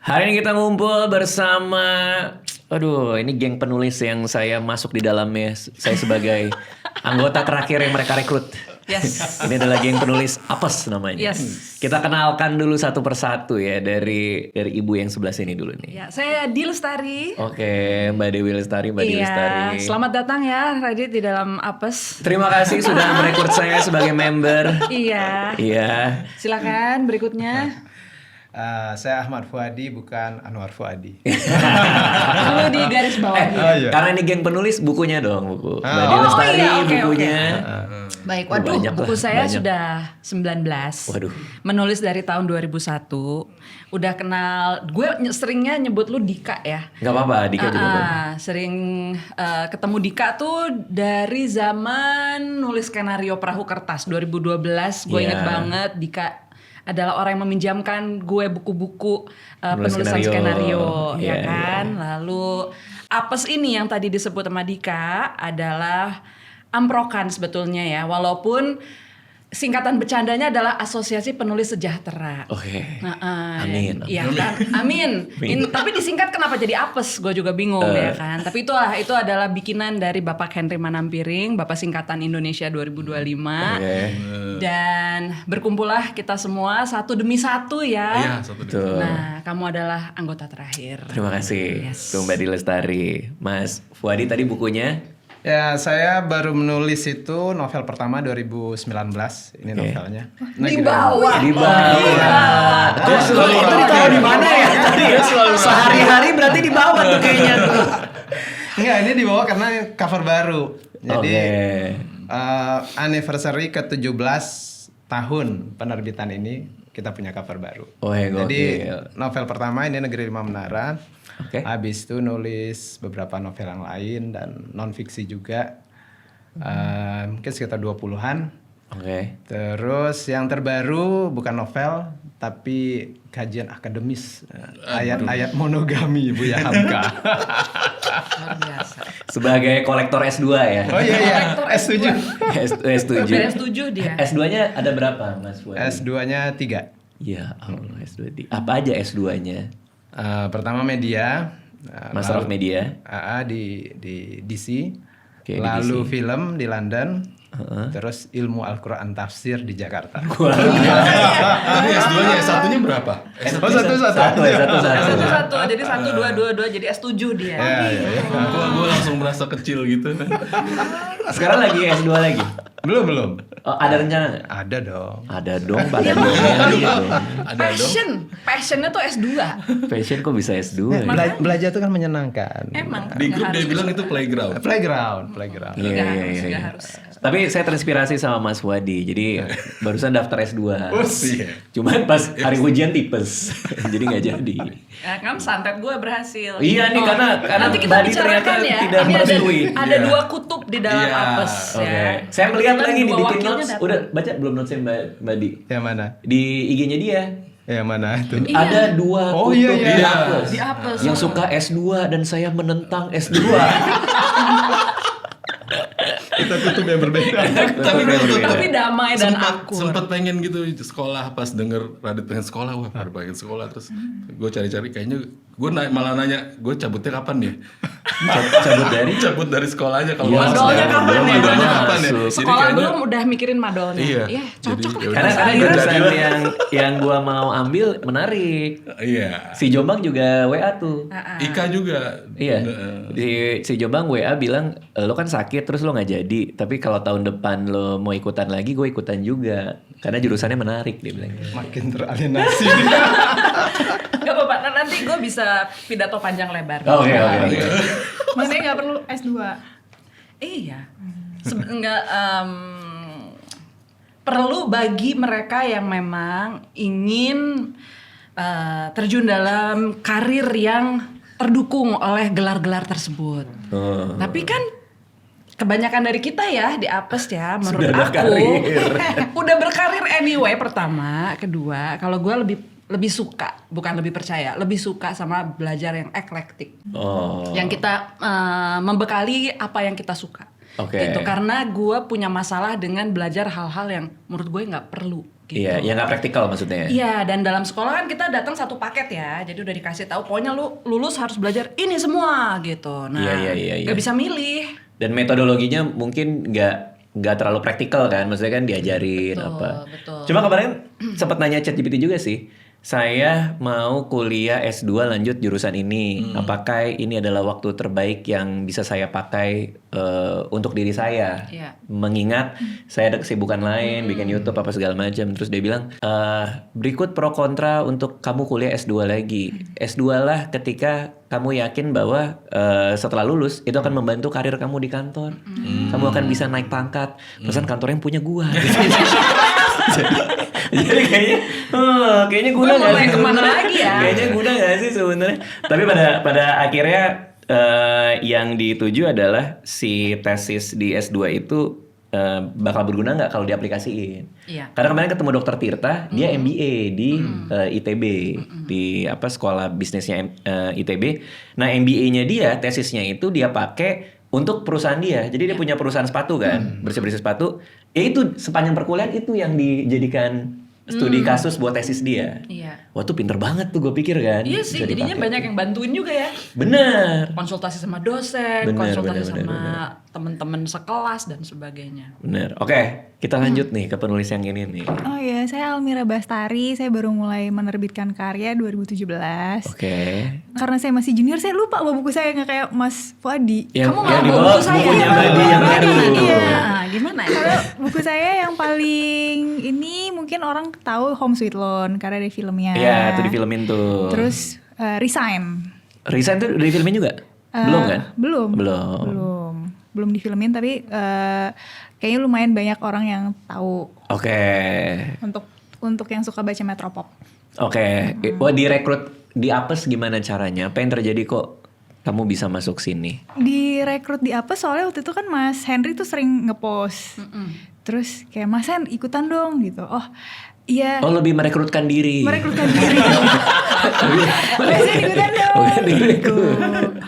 Hari ini kita ngumpul bersama, aduh ini geng penulis yang saya masuk di dalamnya. Saya sebagai anggota terakhir yang mereka rekrut. Yes. Ini adalah geng penulis Apes namanya. Yes. Kita kenalkan dulu satu persatu ya dari ibu yang sebelah sini dulu nih. Ya, saya Di Lestari. Oke, Mbak Dewi Lestari, Mbak Dewi Lestari. Selamat datang ya Radit di dalam Apes. Terima kasih sudah merekrut saya sebagai member. Iya. Iya. Silakan berikutnya. Saya Ahmad Fuadi, bukan Anwar Fuadi. Perlu di garis bawah. iya. Karena ini geng penulis, bukunya dong buku. Mbak Dewi Lestari, iya, oke, bukunya. Baik, waduh, Banyak buku lah, saya banyak. sudah 19. Waduh. Menulis dari tahun 2001. Udah kenal, gue seringnya nyebut lu Dika ya. Gak apa-apa, Dika juga boleh. Sering ketemu Dika tuh dari zaman nulis skenario Perahu Kertas 2012. Gue Iya. inget banget Dika adalah orang yang meminjamkan gue buku-buku Penulis penulisan skenario. skenario, Iya, ya kan. Lalu Apes ini yang tadi disebut sama Dika adalah amprokan sebetulnya ya, walaupun singkatan bercandanya adalah Asosiasi Penulis Sejahtera. Oke. Amin. Amin. Iya kan? Amin. Tapi disingkat kenapa jadi Apes? Gue juga bingung ya kan. Tapi itu adalah bikinan dari Bapak Henry Manampiring, Bapak Singkatan Indonesia 2025. Oke. Dan berkumpullah kita semua satu demi satu ya. Iya, satu demi. Tuh. Nah, kamu adalah anggota terakhir. Terima kasih. Yes. Tuh Mbak Dewi Lestari. Mas Fuadi tadi bukunya. Ya, saya baru menulis itu novel pertama 2019. Ini novelnya. Di bawah. Di bawah. Itu ditaruh di mana ya tadi? Sehari-hari berarti di bawah tuh kayaknya tuh. Enggak, ini dibawa karena cover baru. Jadi Oke. anniversary ke-17 tahun penerbitan ini kita punya cover baru. Oh, ya, Jadi gokil. novel pertama ini Negeri Lima Menara. Oke. Habis itu nulis beberapa novel yang lain dan non fiksi juga. Mungkin sekitar 20-an. Oke. Terus yang terbaru bukan novel tapi kajian akademis, ayat-ayat monogami Buya Hamka. Luar biasa. Sebagai kolektor S2 ya. Oh iya, Kolektor S7. S7. Beres 7 dia. S2-nya ada berapa Mas Fuadi? S2-nya 3. Ya Allah, S2. Apa aja S2-nya? Pertama media, Master of Media. di DC. Oke, di Lalu DC. film di London. Terus ilmu Al-Quran tafsir di Jakarta. Ini S2-nya, S1-nya berapa? Oh, satu. Satu. Jadi 1, 2, 2, 2 jadi S7 dia. Ya. Gue langsung merasa kecil gitu. Sekarang lagi S2 lagi? Belum. Oh, ada rencana nggak? Ada dong. Ada dong, pada dongnya gitu. Ada dong. Passionnya tuh S2. Fashion kok bisa S2 ya? Belajar itu kan menyenangkan. Emang. Di nggak grup dia harus. bilang itu playground. Playground. Iya, Nggak iya, harus, iya. nggak harus. Tapi saya terinspirasi sama Mas Wadi. Jadi barusan daftar S2. Oh, siap. Cuman pas hari ujian tipes. Jadi nggak jadi. Ya kan santet gue berhasil. Iya nih, karena nanti kita Badi bicarakan ternyata ya. tidak Ini merestui. ada Iya. 2 kutub di dalam Iya. Apes Oke. ya. Saya melihat Kebetulan lagi di dua bikin wakilnya notes. datang. Udah baca belum notesnya Mbak Di? Yang mana? Di IG-nya dia. Yang mana itu? Iya. Ada 2 Oh, kutub iya, di iya. Apes. Di Apes. Yang suka S2 dan saya menentang S2. Kita tutup yang berbeda. Tapi damai dan akur. Sempet pengen gitu sekolah, pas denger Radit pengen sekolah, wah baru pengen sekolah. Terus gue cari-cari, kayaknya gue malah nanya, gue cabutnya kapan ya? Cabut dari sekolahnya kalau Iya, masuk. madolnya kapan ya? Madolnya kapan ya? Masuk. Jadi Sekolah kayaknya- belum udah mikirin madolnya. Iya. Ya, cocok Jadi, lah. Karena Saya jurusan jadi- yang gua mau ambil menarik. Iya. Si Jombang juga WA tuh. Ika juga. Iya. Si Jombang WA bilang, lo kan sakit terus lo nggak jadi. Tapi kalau tahun depan lo mau ikutan lagi, gue ikutan juga. Karena jurusannya menarik dia bilang. Makin teralienasi. Gak apa-apa, nanti gue bisa pidato panjang lebar. Oke. Maksudnya nggak perlu S2. Iya. Enggak perlu bagi mereka yang memang ingin terjun dalam karir yang terdukung oleh gelar-gelar tersebut. Oh. Tapi kan kebanyakan dari kita ya di Apes ya, menurut Sudah aku berkarir. udah berkarir anyway. Pertama, kedua, kalau gue lebih suka, bukan lebih percaya, lebih suka sama belajar yang eklektik. Oh. Yang kita membekali apa yang kita suka. Oke. Gitu, karena gue punya masalah dengan belajar hal-hal yang menurut gue nggak perlu. Gitu. Iya, yang nggak praktikal maksudnya. Iya, dan dalam sekolah kan kita datang satu paket ya, jadi udah dikasih tahu pokoknya lu lulus harus belajar ini semua gitu. Nah, Iya. nggak bisa milih. Dan metodologinya mungkin nggak terlalu praktikal kan, maksudnya kan diajarin apa. Betul. Cuma kemarin sempat nanya ChatGPT juga sih. Saya mau kuliah S2 lanjut jurusan ini. Apakah ini adalah waktu terbaik yang bisa saya pakai untuk diri saya? Iya. Mengingat saya ada kesibukan lain, bikin YouTube apa segala macam. Terus dia bilang, berikut pro kontra untuk kamu kuliah S2 lagi. S2 lah ketika kamu yakin bahwa setelah lulus itu akan membantu karir kamu di kantor. Kamu akan bisa naik pangkat. Perusahaan kantor yang punya gua. Jadi kayaknya guna Gue nggak mulai sih? kemana sebenarnya? lagi ya? Kayaknya guna nggak sih sebenarnya? Tapi pada akhirnya yang dituju adalah si tesis di S2 itu bakal berguna nggak kalau diaplikasiin? Iya. Karena kemarin ketemu Dokter Tirta, dia MBA di ITB, di apa sekolah bisnisnya ITB. Nah MBA-nya dia, tesisnya itu dia pakai untuk perusahaan dia. Jadi dia punya perusahaan sepatu kan, bersih-bersih sepatu. Ya itu sepanjang perkuliahan itu yang dijadikan studi kasus buat tesis dia. Iya. Wah tuh pinter banget tuh gue pikir kan. Iya sih, bisa jadinya dipakai. banyak yang bantuin juga ya. Bener. Konsultasi sama dosen, Bener, konsultasi bener, sama bener. teman-teman sekelas dan sebagainya. Bener. Oke, kita lanjut nih ke penulis yang ini nih. Oh iya, saya Almira Bastari. Saya baru mulai menerbitkan karya 2017. Oke. Karena saya masih junior, saya lupa bawa buku saya nggak kayak Mas Fuadi. Yang, Kamu yang nggak di bawa bawah buku saya? bukunya Iya, Badi bawa yang buku baru. Badi. Iya. Nah, gimana ya? Kalau buku saya yang paling ini mungkin orang tahu Home Sweet Loan karena ada filmnya. Iya, tuh difilmin tuh. Terus Resign. Resign tuh difilmin juga? Belum kan? Belum difilmin tapi kayaknya lumayan banyak orang yang tahu Oke. untuk yang suka baca Metropop. Oke. Wah direkrut di Apes gimana caranya? Apa yang terjadi kok kamu bisa masuk sini? Direkrut di apa soalnya waktu itu kan Mas Henry tuh sering ngepost. Terus kayak Mas Hen ikutan dong gitu. Oh iya. Oh lebih merekrutkan diri. Merekrutkan diri. Mas Hen ikutan dong. Oke, Gitu. direkrut.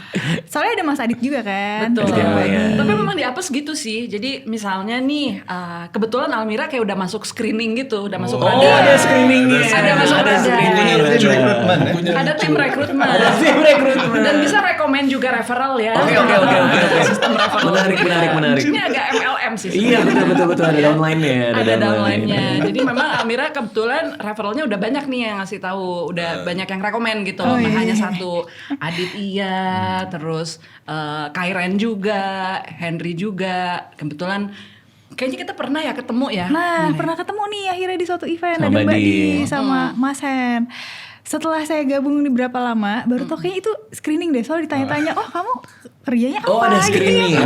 Soalnya ada Mas Adit juga kan. Betul. Iya. Tapi memang di Apes gitu sih. Jadi misalnya nih, kebetulan Almira kayak udah masuk screening gitu, udah masuk Oh radar. ada screeningnya. Ada masuk radar. screeningnya. Tim rekrutmen ya. Bukunya Ada tim rekrutmen. Ada tim rekrutmen. Dan bisa rekomen juga referral ya. Oke. Sistem referral. Menarik. Ini agak MLM sih. Iya betul ada downline-nya. Ada downline-nya. Jadi memang Almira kebetulan referralnya udah banyak nih yang ngasih tahu, udah banyak yang rekomen gitu. Oh, Nggak iya. hanya satu. Adit iya, terus Kairen juga, Henry juga. Kebetulan kayaknya kita pernah ya ketemu ya. Nah, pernah ketemu nih akhirnya di suatu event Sama ada Mbak Badi. Di sama Mas Hen. Setelah saya gabung di berapa lama, baru tau kayaknya itu screening deh. Soal ditanya-tanya, oh kamu kerjanya apa? Oh ada gitu screening. ya.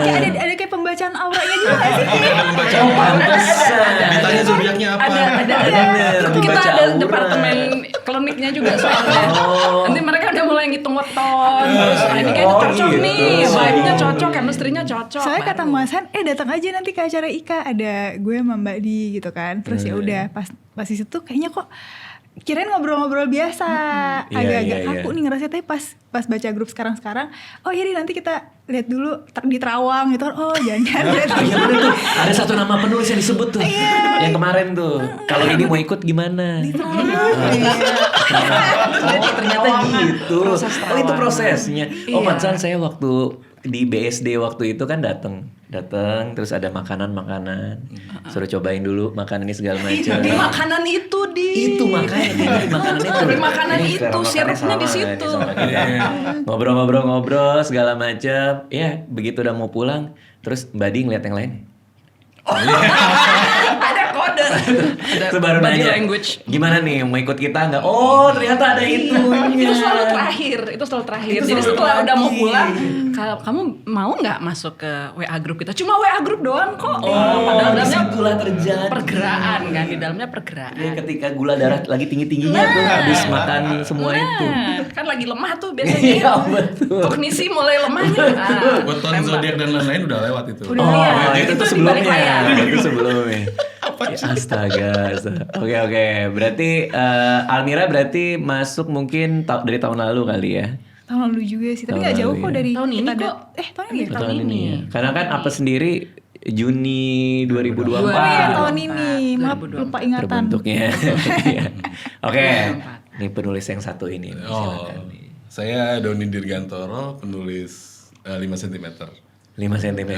Kayak ada kayak pembacaan auranya juga nggak sih? Oh pantesan. ditanya zodiaknya apa? Ada. Bener, Kita dibaca ada aura. departemen kliniknya juga soalnya. Oh. Nanti mereka udah mulai ngitung weton. Terus ini kayaknya Oh, cocok gitu. nih, vibe-nya cocok, chemistry-nya cocok. Soalnya kata Baru. Mas Hen, datang aja nanti ke acara Ika, ada gue sama Mbak Di gitu kan. Terus ya udah pas di situ kayaknya kok kirain ngobrol-ngobrol biasa, Iya, agak-agak iya, kaku nih ngerasa tapi pas baca grup sekarang oh iya deh nanti kita lihat dulu di Terawang gitu kan. Oh jangan Iya bener tuh. Ada satu nama penulis yang disebut tuh. Yang kemarin tuh. Kalau ini mau ikut gimana? Oh ternyata gitu. Proses Oh itu Terawang. prosesnya. Oh Iya. pantesan saya waktu di BSD waktu itu kan datang terus ada makanan suruh cobain dulu makanan ini segala macam. Di makanan itu Itu makanya di makanan itu. Di makanan Ini itu, selera sirupnya makannya di sama situ. nih sama kita. Ngobrol-ngobrol segala macam. Ya begitu udah mau pulang, terus Mbak Di ngeliat yang lain. ada kode, ada Itu baru body nanya. language. Gimana nih mau ikut kita nggak? Oh ternyata ada itunya. Itu selalu terakhir. Jadi selalu setelah udah mau terakhir. pulang, kamu mau nggak masuk ke WA grup kita? Cuma WA grup doang kok. Oh, Padahal dalamnya disitulah terjadi. pergeraan kan, di dalamnya pergeraan. Ya, ketika gula darah lagi tinggi-tingginya tuh habis makan semua itu. Kan lagi lemah tuh Iya biasanya. betul. Kognisi mulai lemahnya. Weton tembak. zodiak dan lain-lain udah lewat itu. Udah. Oh, Iya, itu itu di sebelumnya. balik layar. Itu sebelumnya. Ya, astaga. Oke. Berarti Almira berarti masuk mungkin dari tahun lalu kali ya. Tahun lalu juga sih, tapi Tahun nggak jauh lalu, kok ya. dari Tahun ini kita kok. tahun ini ya? Tahun ini. Karena kan apa sendiri Juni 2024 Oh iya, gitu. tahun ini. Maaf 2024. lupa ingatan. terbentuknya. Iya. Oke, 2024. ini penulis yang satu ini. Oh, Silakan nih. saya Doni Dirgantoro, penulis 5 cm. 5 cm.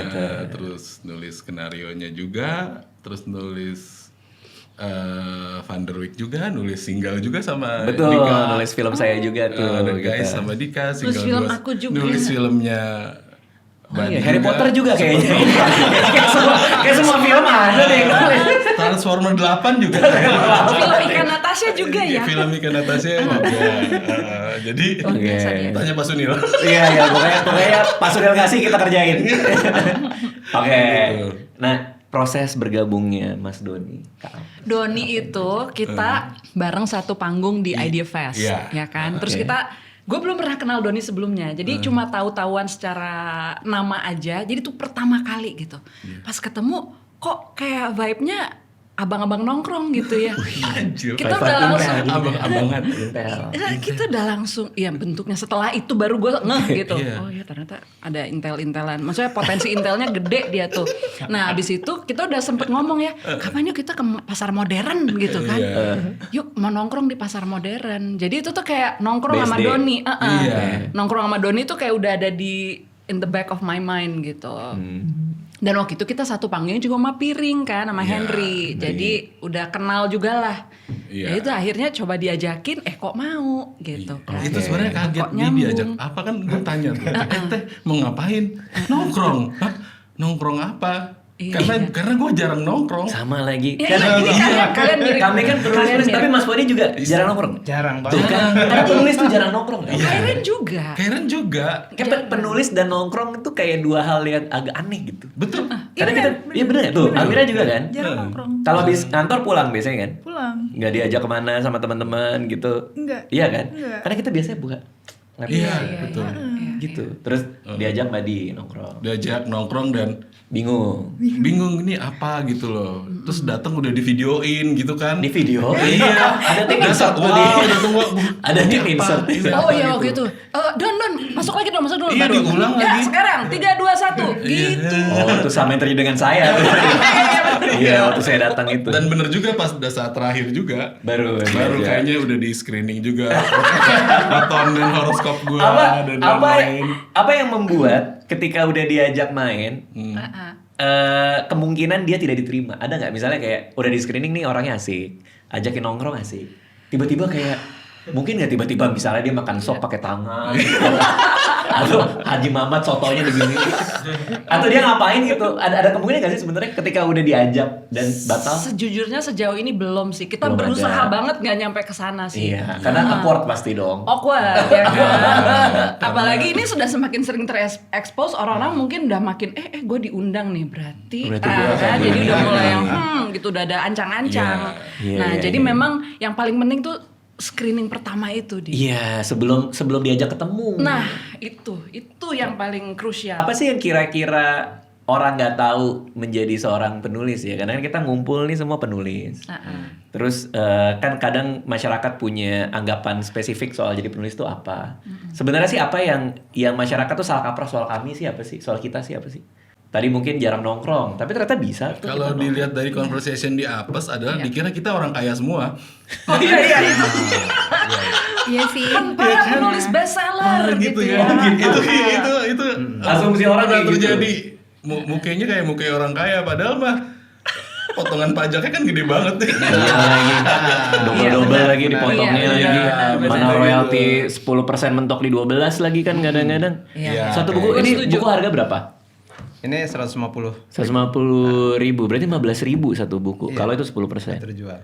Terus nulis skenario-nya juga, terus nulis Van der Wijk juga, nulis single juga sama Betul, Dika. nulis film saya juga tuh. The gitu. Guys sama Dika, Nulis single film 2. aku juga. Nulis filmnya Oh, Bani iya, Harry juga. Potter juga kayaknya. kayak semua film ada deh. Transformer 8 juga. Film Ikan Natasha juga ya. Film Ikan Natasha juga. Jadi Oke. tanya Pak Sunil. Iya, iya, pokoknya Pak Sunil kasih kita kerjain. Oke. Gitu. Nah, proses bergabungnya Mas Doni. Doni itu kita bareng satu panggung di Idea Fest, Iya. ya kan. Terus Oke. gue belum pernah kenal Doni sebelumnya, jadi cuma tahu-tahuan secara nama aja. Jadi tuh pertama kali gitu. Pas ketemu kok kayak vibe-nya abang-abang nongkrong gitu ya. Anjir. Kita udah langsung abang-abangan. kita udah langsung ya bentuknya setelah itu baru gue ngeh gitu. Iya. Oh ya ternyata ada intel-intelan. Maksudnya potensi intelnya gede dia tuh. Nah abis itu kita udah sempet ngomong ya, kapan yuk kita ke pasar modern gitu kan. Yuk mau nongkrong di pasar modern. Jadi itu tuh kayak nongkrong sama BSD. Doni. Iya. Nongkrong sama Doni tuh kayak udah ada di in the back of my mind gitu. Dan waktu itu kita satu panggungnya juga sama Piring kan, sama Iya, Henry. Jadi udah kenal juga lah. Iya. Ya itu akhirnya coba diajakin, kok mau gitu kan. Itu sebenarnya kaget Kok dia nyambung. diajak apa kan gue tanya tuh. Teh mau ngapain? Nongkrong. Hah? Nongkrong apa? Iya. Karena gue jarang nongkrong. Sama lagi. Ya, Kan ini kalian mirip. kami kan penulis, Kalian mirip. tapi Mas Boni juga jarang nongkrong. Jarang Tuh banget. kan, karena penulis tuh jarang nongkrong. Kan? Kalian juga. Karen juga. Kan penulis dan nongkrong itu kayak dua hal yang agak aneh gitu. Betul. Karena kita, iya bener tuh, Amira juga kan. Jarang nongkrong. Kalau habis kantor pulang biasanya kan, Pulang. nggak diajak kemana sama teman-teman gitu. Enggak. Iya kan? Enggak. Karena kita biasanya buka. Ngerti Iya, nggak? betul. Gitu. Terus diajak Madi nongkrong. Diajak nongkrong dan Bingung. bingung ini apa gitu loh. Terus datang udah divideoin gitu kan. Di video. Iya, Ada tim Datang, insert tuh wow, di- datang, wah, Ada ini tim apa? insert. Ini Oh apa iya waktu gitu. itu. Don, masuk lagi dong, masuk dulu. Iya, baru. diulang Ya, lagi. sekarang 3, 2, 1 gitu. Oh, itu sama yang terjadi dengan saya. Iya, waktu saya datang itu. Dan bener juga pas udah saat terakhir juga. Baru Kayaknya udah di screening juga. Weton dan horoskop gue dan apa lain-lain. apa yang membuat ketika udah diajak main kemungkinan dia tidak diterima? Ada nggak misalnya kayak udah di screening nih orangnya asik, ajakin nongkrong asik, tiba-tiba kayak mungkin nggak tiba-tiba misalnya dia makan sop pakai tangan gitu. Atau Haji Mamat sotonya begini atau dia ngapain gitu, ada kemungkinan nggak sih sebenarnya ketika udah diajak dan batal? Sejujurnya sejauh ini belum sih. Kita Belum berusaha ada. banget nggak nyampe ke sana sih. Iya, karena awkward pasti dong. Awkward ya kan? Apalagi ini sudah semakin sering terekspos, orang-orang mungkin udah makin gue diundang nih berarti Berarti gua akan kan? Jadi udah diundang. mulai yang gitu udah ada ancang-ancang. Iya, Nah iya, jadi iya. memang yang paling penting tuh screening pertama itu Iya, sebelum diajak ketemu. Nah itu yang paling krusial. Apa sih yang kira-kira orang nggak tahu menjadi seorang penulis ya? Karena kan kita ngumpul nih semua penulis. Terus kan kadang masyarakat punya anggapan spesifik soal jadi penulis itu apa? Sebenarnya sih apa yang masyarakat tuh salah kaprah soal kami sih apa sih? Soal kita sih apa sih? Tadi mungkin jarang nongkrong, tapi ternyata bisa tuh. Kalau kita dilihat dari conversation di Apes adalah dikira kita orang kaya semua. Oh iya itu. Iya sih. Para penulis bestseller gitu ya. Itu Asumsi orang pernah kayak gitu. terjadi. Mukanya kayak muka orang kaya padahal mah potongan pajaknya kan gede banget nih. Iya lagi, double lagi dipotongnya Iya, lagi. benar. Mana Benar. royalti 10% mentok di 12 lagi kan kadang-kadang. Iya. Satu Oke. buku Gua ini setuju. buku harga berapa? Ini 150 150.000, berarti 15.000 satu buku. Iya. Kalau itu 10%. terjual.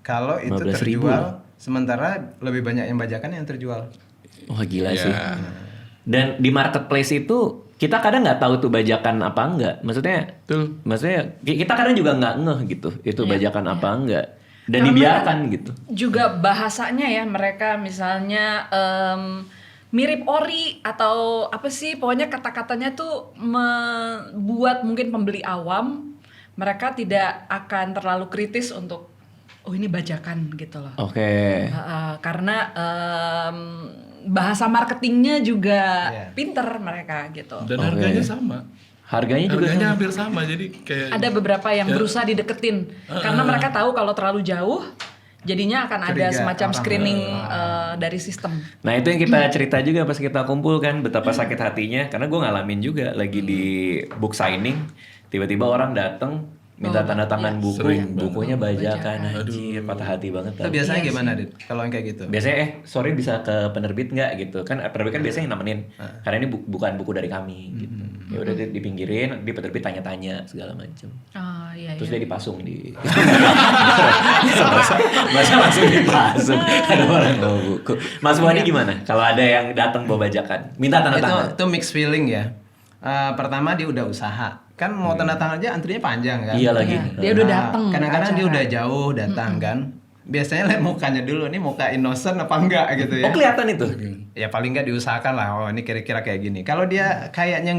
Kalau itu 15.000. terjual, sementara lebih banyak yang bajakan yang terjual. Wah gila Iya. sih. Dan di marketplace itu kita kadang nggak tahu tuh bajakan apa enggak. Maksudnya kita kadang juga nggak ngeh gitu itu bajakan apa enggak. Dan Karena dibiarkan gitu. Juga bahasanya ya mereka misalnya mirip ori atau apa sih, pokoknya kata-katanya tuh membuat mungkin pembeli awam mereka tidak akan terlalu kritis untuk ini bajakan gitu loh. Oke. Karena bahasa marketingnya juga Iya. pinter mereka gitu. Dan Oke. harganya sama. Harganya juga Harganya sama. hampir sama, jadi kayak Ada beberapa yang berusaha dideketin karena mereka tahu kalau terlalu jauh jadinya akan ada Curiga semacam orang. screening dari sistem. Nah itu yang kita cerita juga pas kita kumpul kan, betapa sakit hatinya. Karena gue ngalamin juga lagi di book signing, tiba-tiba orang dateng minta tanda tangan buku, Sering banget. bukunya bajakan, anjir, patah hati banget. Itu tau. biasanya Iya gimana, sih. Dit? Kalau yang kayak gitu? Biasanya sorry bisa ke penerbit nggak gitu kan, penerbit kan biasanya nemenin karena ini bukan buku dari kami gitu. Ya udah dipinggirin, di penerbit tanya-tanya segala macam. Oh iya Terus iya. dia dipasung di masa langsung dipasung ada orang bawa buku. Mas Wadi gimana kalau ada yang datang bawa bajakan minta tanda tangan? Itu mixed feeling ya. Pertama dia udah usaha, kan mau tanda tangan aja antrinya panjang kan. Iya lagi. Iya, dia udah datang Kadang-kadang ke dia acara. udah jauh datang kan. Biasanya lihat mukanya dulu, nih muka innocent apa enggak gitu ya. Oh kelihatan itu. Ya paling nggak diusahakan lah. Oh ini kira-kira kayak gini. Kalau dia kayaknya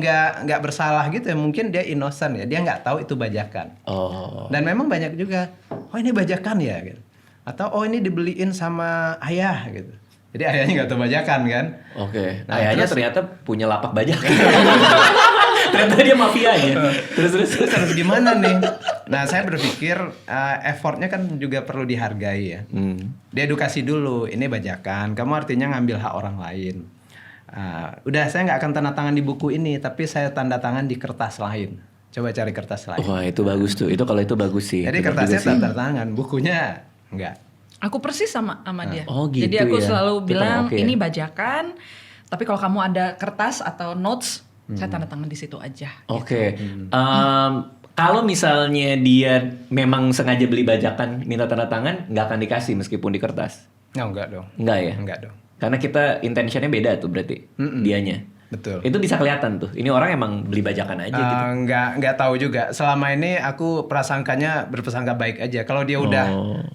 nggak bersalah gitu ya, mungkin dia innocent ya. Dia nggak tahu itu bajakan. Oh. Dan memang banyak juga. Oh ini bajakan ya. Gitu. Atau oh ini dibeliin sama ayah gitu. Jadi ayahnya nggak tahu bajakan kan. Oke. Nah, Ayahnya terus- ternyata punya lapak bajakan. Ternyata dia mafianya. Terus. Terus harus gimana nih? Nah saya berpikir effortnya kan juga perlu dihargai ya. Diedukasi dulu, ini bajakan, kamu artinya ngambil hak orang lain. Udah saya nggak akan tanda tangan di buku ini, tapi saya tanda tangan di kertas lain. Coba cari kertas lain. Wah itu bagus tuh. Itu kalau itu bagus sih. Jadi Benar kertasnya juga sih. tanda tangan, bukunya enggak. Aku persis sama dia. Oh, gitu Jadi aku ya. selalu Kita bilang oke ya. ini bajakan, tapi kalau kamu ada kertas atau notes, saya tanda tangan di situ aja. Oke. Kalau misalnya dia memang sengaja beli bajakan minta tanda tangan, nggak akan dikasih meskipun di kertas. Enggak dong. Enggak ya? Enggak dong. Karena kita intentionnya beda tuh berarti dianya. Betul. Itu bisa kelihatan tuh. Ini orang emang beli bajakan aja gitu. Enggak tahu juga. Selama ini aku prasangkanya berprasangka baik aja. Kalau dia udah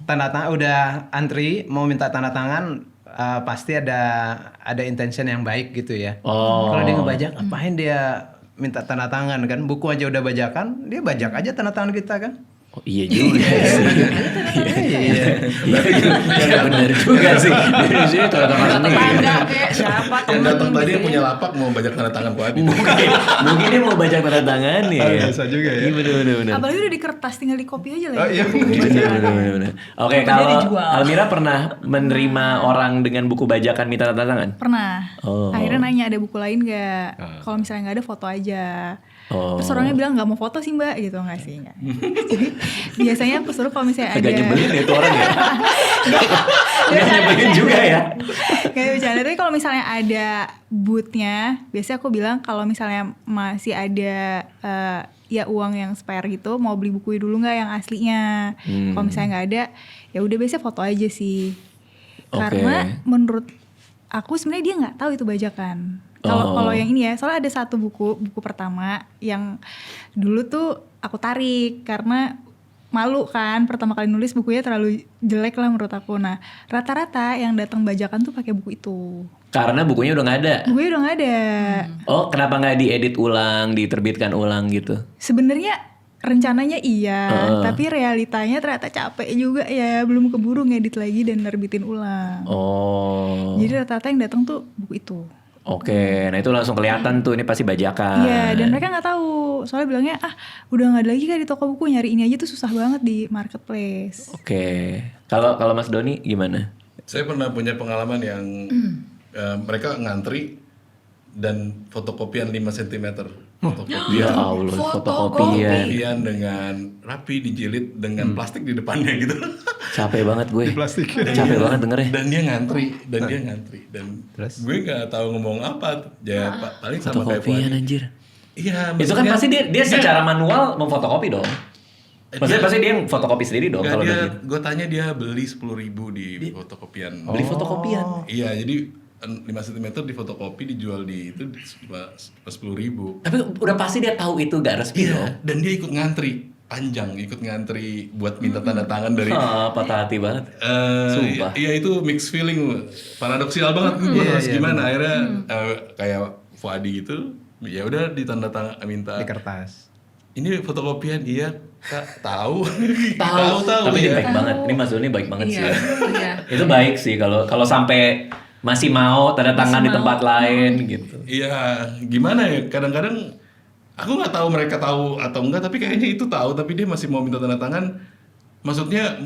tanda tangan, udah antri mau minta tanda tangan, pasti ada intention yang baik gitu ya. Oh. Kalau dia ngebajak, ngapain dia minta tanda tangan kan? Buku aja udah bajakan, dia bajak aja tanda tangan kita kan? Oh, iya juga sih. Iya. Iya benar juga sih. Dari sini tanda tangan sendiri. Tetangga kayak siapa yang temen datang tadi gitu yang ya. punya lapak mau bajak tanda tangan Pak Adi. Mungkin dia mau baca tanda tangan ya. Bisa juga ya. Iya benar. Apalagi udah di kertas, tinggal di copy aja lah. Oh ya. iya. Benar. Oke, Apa dia kalau dijual? Almira pernah menerima orang dengan buku bajakan minta tanda tangan? Pernah. Oh. Akhirnya nanya ada buku lain nggak? Kalau misalnya nggak ada foto aja. Oh. Terus orangnya bilang nggak mau foto sih mbak, gitu nggak sih? Nggak. Jadi biasanya aku suruh kalau misalnya ada. Agak nyebelin ya itu orang ya. Agak nyebelin juga ya. Kayak bercanda, tapi kalau misalnya ada bootnya, biasanya aku bilang kalau misalnya masih ada ya uang yang spare gitu, mau beli buku dulu nggak yang aslinya. Kalau misalnya nggak ada, ya udah biasanya foto aja sih. Oke. Karena menurut aku sebenarnya dia nggak tahu itu bajakan. Kalau yang ini ya, soalnya ada satu buku pertama yang dulu tuh aku tarik karena malu kan, pertama kali nulis bukunya terlalu jelek lah menurut aku. Nah rata-rata yang datang bajakan tuh pakai buku itu. Karena bukunya udah nggak ada. Bukunya udah nggak ada. Oh, kenapa nggak diedit ulang, diterbitkan ulang gitu? Sebenarnya rencananya iya, tapi realitanya ternyata capek juga ya, belum keburu ngedit lagi dan nerbitin ulang. Oh. Jadi rata-rata yang datang tuh buku itu. Oke, nah itu langsung kelihatan tuh ini pasti bajakan. Iya, dan mereka nggak tahu. Soalnya bilangnya udah nggak ada lagi kan di toko buku, nyari ini aja tuh susah banget di marketplace. Oke. Kalau Mas Doni gimana? Saya pernah punya pengalaman yang mereka ngantri dan fotokopian 5 cm. Ya Allah, fotokopian. Fotokopian dengan rapi dijilid dengan plastik di depannya gitu. Capek banget gue. Plastik. Capek banget dengernya. Dan dia ngantri dan gue nggak tahu ngomong apa. Ya paling sama kayak Fotokopian Fuadi. anjir. Iya, Itu kan maksudnya pasti dia secara manual memfotokopi dong. Maksudnya pasti dia fotokopi sendiri dong Nggak, kalau dia, udah gitu. gue tanya dia beli 10.000 di fotokopian. Beli fotokopian. Iya, jadi 5 cm di fotokopi dijual di itu 10.000. Tapi udah pasti dia tahu itu gak resmi dong. Iya, dan dia ikut ngantri panjang, ikut ngantri buat minta tanda tangan dari Patah hati banget. Sumpah. Iya itu mixed feeling, paradoksal banget. Gue harus gimana? Akhirnya kayak Fuadi gitu, ya udah ditanda tangan minta. Di kertas. Ini fotokopian, iya kak tahu. Tahu. Tapi dia ya. baik banget. Ini Mas Doni baik banget sih. Iya. Itu baik sih kalau sampai masih mau tanda tangan Masih di tempat mau. lain gitu. Iya, gimana ya? Kadang-kadang aku nggak tahu mereka tahu atau enggak, tapi kayaknya itu tahu, tapi dia masih mau minta tanda tangan. Maksudnya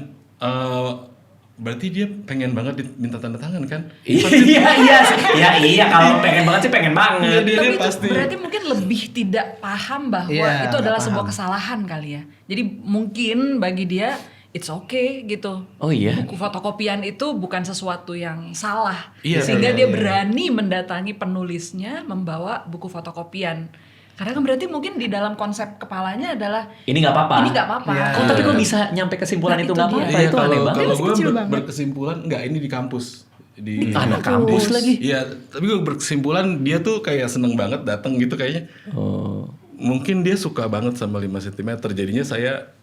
berarti dia pengen banget minta tanda tangan kan? Iya kalau pengen banget sih pengen Iya, banget. dia Tapi itu pasti. berarti mungkin lebih tidak paham bahwa Iya, itu adalah nggak sebuah paham. kesalahan kali ya. Jadi mungkin bagi dia it's okay gitu. Oh iya. Buku fotokopian itu bukan sesuatu yang salah. Iya, Sehingga iya, dia iya. berani mendatangi penulisnya membawa buku fotokopian. Karena kan berarti mungkin di dalam konsep kepalanya adalah Ini nggak apa-apa. ini nggak apa-apa. Iya. Oh tapi kok bisa nyampe kesimpulan Nah, itu itu nggak dia. apa-apa? Iya, Itu aneh banget. kalau Masih gue kecil banget. berkesimpulan enggak, ini di kampus. Di Anak kampus lagi. Iya, tapi gue berkesimpulan dia tuh kayak seneng banget datang gitu kayaknya. Oh. Mungkin dia suka banget sama 5 cm. Jadinya saya